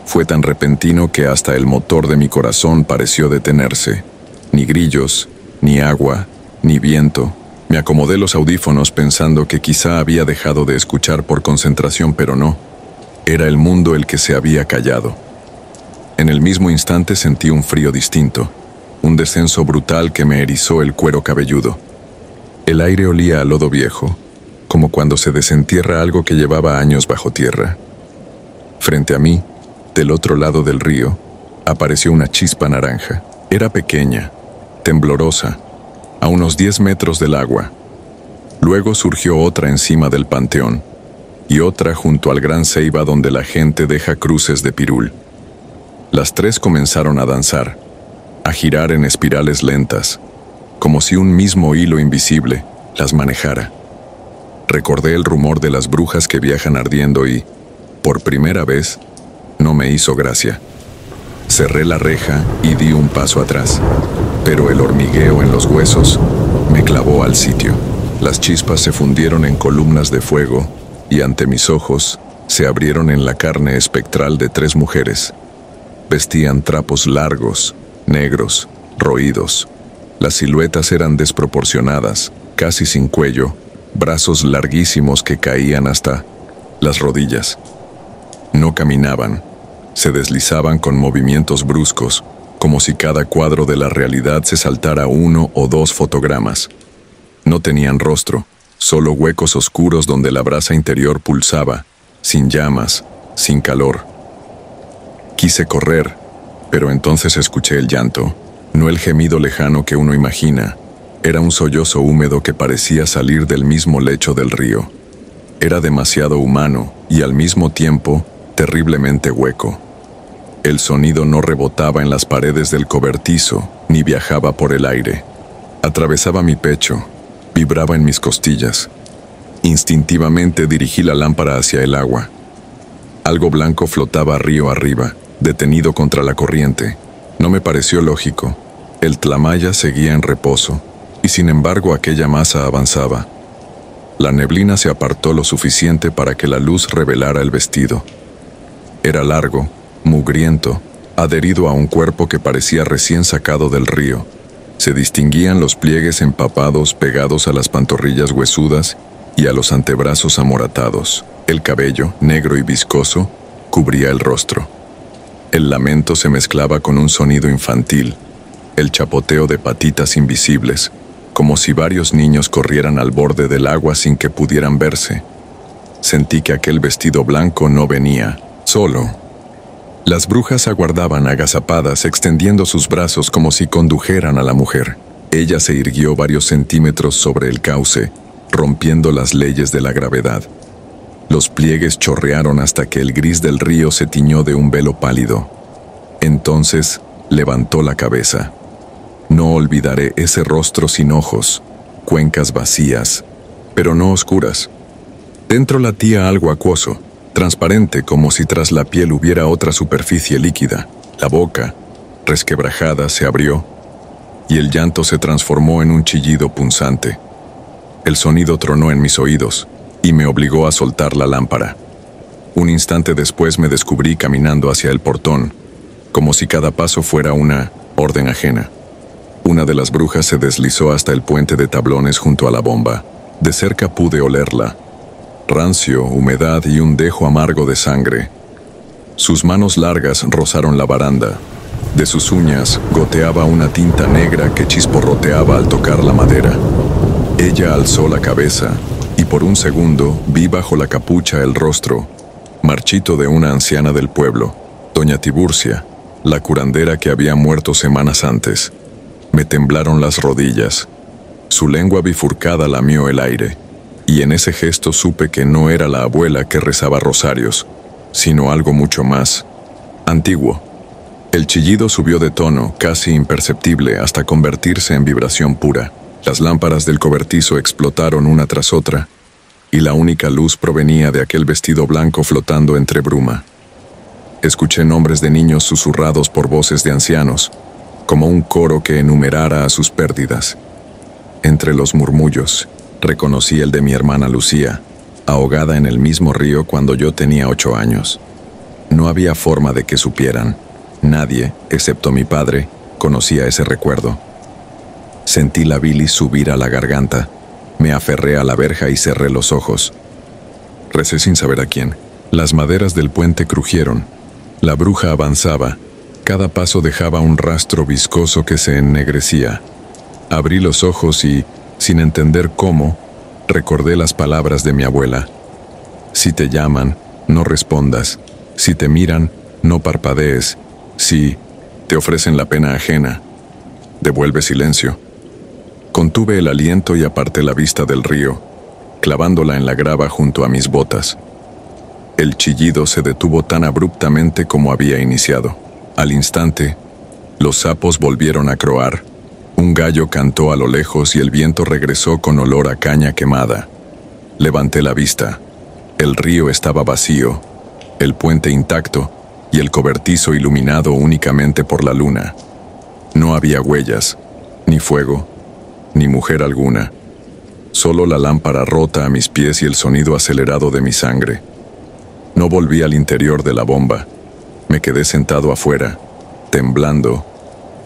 Fue tan repentino que hasta el motor de mi corazón pareció detenerse. Ni grillos, ni agua, ni viento. Me acomodé los audífonos pensando que quizá había dejado de escuchar por concentración, pero no. Era el mundo el que se había callado. En el mismo instante sentí un frío distinto, un descenso brutal que me erizó el cuero cabelludo. El aire olía a lodo viejo, como cuando se desentierra algo que llevaba años bajo tierra. Frente a mí, del otro lado del río, apareció una chispa naranja. Era pequeña, temblorosa, a unos 10 metros del agua. Luego surgió otra encima del panteón, y otra junto al gran ceiba donde la gente deja cruces de pirul. Las tres comenzaron a danzar, a girar en espirales lentas, como si un mismo hilo invisible las manejara. Recordé el rumor de las brujas que viajan ardiendo y, por primera vez, no me hizo gracia. Cerré la reja y di un paso atrás, pero el hormigueo en los huesos me clavó al sitio. Las chispas se fundieron en columnas de fuego y ante mis ojos se abrieron en la carne espectral de 3 mujeres. Vestían trapos largos, negros, roídos. Las siluetas eran desproporcionadas, casi sin cuello, brazos larguísimos que caían hasta las rodillas. No caminaban, se deslizaban con movimientos bruscos, como si cada cuadro de la realidad se saltara 1 o 2 fotogramas. No tenían rostro, solo huecos oscuros donde la brasa interior pulsaba, sin llamas, sin calor. Quise correr, pero entonces escuché el llanto, no el gemido lejano que uno imagina. Era un sollozo húmedo que parecía salir del mismo lecho del río. Era demasiado humano y al mismo tiempo terriblemente hueco. El sonido no rebotaba en las paredes del cobertizo ni viajaba por el aire. Atravesaba mi pecho, vibraba en mis costillas. Instintivamente dirigí la lámpara hacia el agua. Algo blanco flotaba río arriba, detenido contra la corriente. No me pareció lógico. El tlamaya seguía en reposo, y sin embargo aquella masa avanzaba. La neblina se apartó lo suficiente para que la luz revelara el vestido. Era largo, mugriento, adherido a un cuerpo que parecía recién sacado del río. Se distinguían los pliegues empapados pegados a las pantorrillas huesudas y a los antebrazos amoratados. El cabello, negro y viscoso, cubría el rostro. El lamento se mezclaba con un sonido infantil, el chapoteo de patitas invisibles, como si varios niños corrieran al borde del agua sin que pudieran verse. Sentí que aquel vestido blanco no venía solo. Las brujas aguardaban agazapadas, extendiendo sus brazos como si condujeran a la mujer. Ella se irguió varios centímetros sobre el cauce, rompiendo las leyes de la gravedad. Los pliegues chorrearon hasta que el gris del río se tiñó de un velo pálido. Entonces levantó la cabeza. No olvidaré ese rostro sin ojos, cuencas vacías, pero no oscuras. Dentro latía algo acuoso, transparente como si tras la piel hubiera otra superficie líquida. La boca, resquebrajada, se abrió y el llanto se transformó en un chillido punzante. El sonido tronó en mis oídos y me obligó a soltar la lámpara. Un instante después me descubrí caminando hacia el portón, como si cada paso fuera una orden ajena. Una de las brujas se deslizó hasta el puente de tablones junto a la bomba. De cerca pude olerla. Rancio, humedad y un dejo amargo de sangre. Sus manos largas rozaron la baranda. De sus uñas goteaba una tinta negra que chisporroteaba al tocar la madera. Ella alzó la cabeza y por un segundo vi bajo la capucha el rostro marchito de una anciana del pueblo, doña Tiburcia, la curandera que había muerto semanas antes. Me temblaron las rodillas. Su lengua bifurcada lamió el aire, y en ese gesto supe que no era la abuela que rezaba rosarios, sino algo mucho más antiguo. El chillido subió de tono, casi imperceptible, hasta convertirse en vibración pura. Las lámparas del cobertizo explotaron una tras otra, y la única luz provenía de aquel vestido blanco flotando entre bruma. Escuché nombres de niños susurrados por voces de ancianos, como un coro que enumerara a sus pérdidas. Entre los murmullos, reconocí el de mi hermana Lucía, ahogada en el mismo río cuando yo tenía 8 años. No había forma de que supieran. Nadie, excepto mi padre, conocía ese recuerdo. Sentí la bilis subir a la garganta. Me aferré a la verja y cerré los ojos. Recé sin saber a quién. Las maderas del puente crujieron. La bruja avanzaba. Cada paso dejaba un rastro viscoso que se ennegrecía. Abrí los ojos y, sin entender cómo, recordé las palabras de mi abuela. Si te llaman, no respondas. Si te miran, no parpadees. Si te ofrecen la pena ajena, devuelve silencio. Contuve el aliento y aparté la vista del río, clavándola en la grava junto a mis botas. El chillido se detuvo tan abruptamente como había iniciado. Al instante, los sapos volvieron a croar. Un gallo cantó a lo lejos y el viento regresó con olor a caña quemada. Levanté la vista. El río estaba vacío, el puente intacto y el cobertizo iluminado únicamente por la luna. No había huellas, ni fuego, ni mujer alguna. Solo la lámpara rota a mis pies y el sonido acelerado de mi sangre. No volví al interior de la bomba. Me quedé sentado afuera, temblando,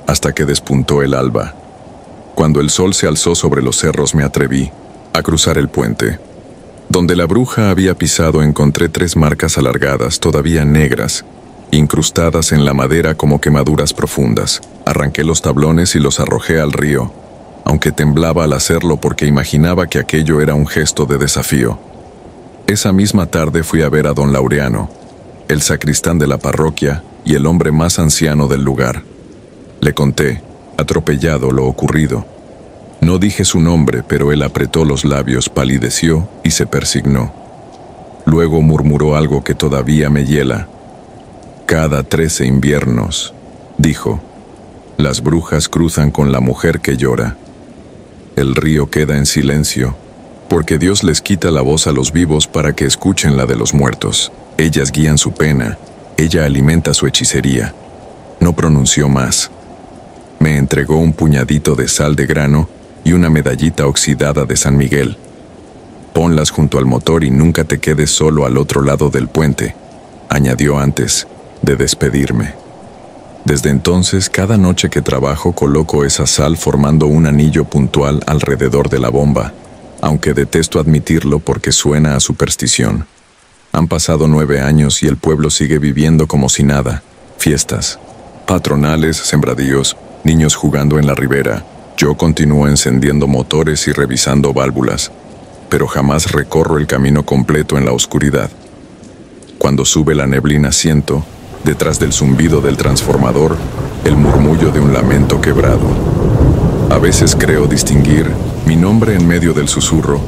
hasta que despuntó el alba. Cuando el sol se alzó sobre los cerros me atreví a cruzar el puente. Donde la bruja había pisado encontré 3 marcas alargadas, todavía negras, incrustadas en la madera como quemaduras profundas. Arranqué los tablones y los arrojé al río, aunque temblaba al hacerlo porque imaginaba que aquello era un gesto de desafío. Esa misma tarde fui a ver a don Laureano, el sacristán de la parroquia y el hombre más anciano del lugar. Le conté, atropellado, lo ocurrido. No dije su nombre, pero él apretó los labios, palideció y se persignó. Luego murmuró algo que todavía me hiela. Cada 13 inviernos, dijo, las brujas cruzan con la mujer que llora. El río queda en silencio, porque Dios les quita la voz a los vivos para que escuchen la de los muertos. Ellas guían su pena, ella alimenta su hechicería. No pronunció más. Me entregó un puñadito de sal de grano y una medallita oxidada de San Miguel. Ponlas junto al motor y nunca te quedes solo al otro lado del puente, añadió antes de despedirme. Desde entonces, cada noche que trabajo coloco esa sal formando un anillo puntual alrededor de la bomba, aunque detesto admitirlo porque suena a superstición. Han pasado 9 años y el pueblo sigue viviendo como si nada. Fiestas, patronales, sembradíos, niños jugando en la ribera. Yo continúo encendiendo motores y revisando válvulas, pero jamás recorro el camino completo en la oscuridad. Cuando sube la neblina siento, detrás del zumbido del transformador, el murmullo de un lamento quebrado. A veces creo distinguir mi nombre en medio del susurro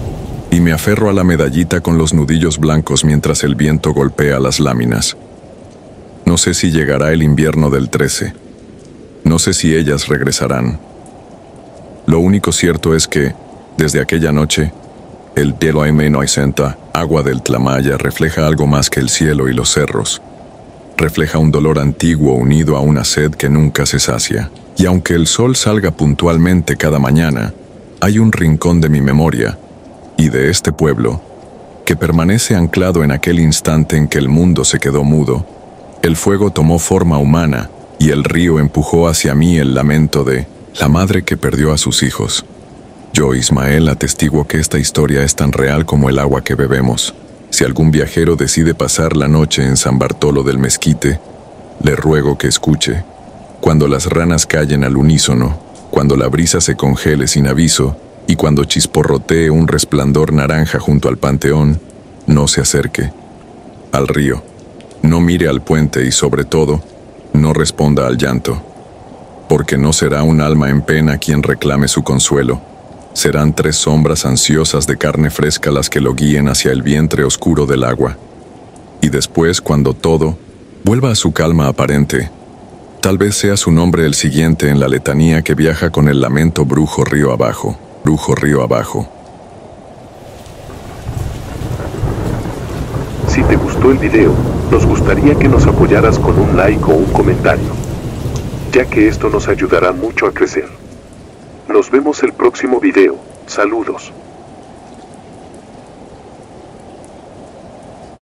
y me aferro a la medallita con los nudillos blancos mientras el viento golpea las láminas. No sé si llegará el invierno del 13. No sé si ellas regresarán. Lo único cierto es que, desde aquella noche, el cielo Aimenoisenta, agua del Tlamaya, refleja algo más que el cielo y los cerros. Refleja un dolor antiguo unido a una sed que nunca se sacia. Y aunque el sol salga puntualmente cada mañana, hay un rincón de mi memoria, y de este pueblo, que permanece anclado en aquel instante en que el mundo se quedó mudo. El fuego tomó forma humana, y el río empujó hacia mí el lamento de La madre que perdió a sus hijos. Yo, Ismael, atestiguo que esta historia es tan real como el agua que bebemos. Si algún viajero decide pasar la noche en San Bartolo del Mezquite, le ruego que escuche. Cuando las ranas callen al unísono, cuando la brisa se congele sin aviso y cuando chisporrotee un resplandor naranja junto al panteón, no se acerque al río, no mire al puente y sobre todo, no responda al llanto, porque no será un alma en pena quien reclame su consuelo. Serán 3 sombras ansiosas de carne fresca las que lo guíen hacia el vientre oscuro del agua. Y después, cuando todo vuelva a su calma aparente, tal vez sea su nombre el siguiente en la letanía que viaja con el lamento brujo río abajo, brujo río abajo. Si te gustó el video, nos gustaría que nos apoyaras con un like o un comentario, ya que esto nos ayudará mucho a crecer. Nos vemos el próximo video. Saludos.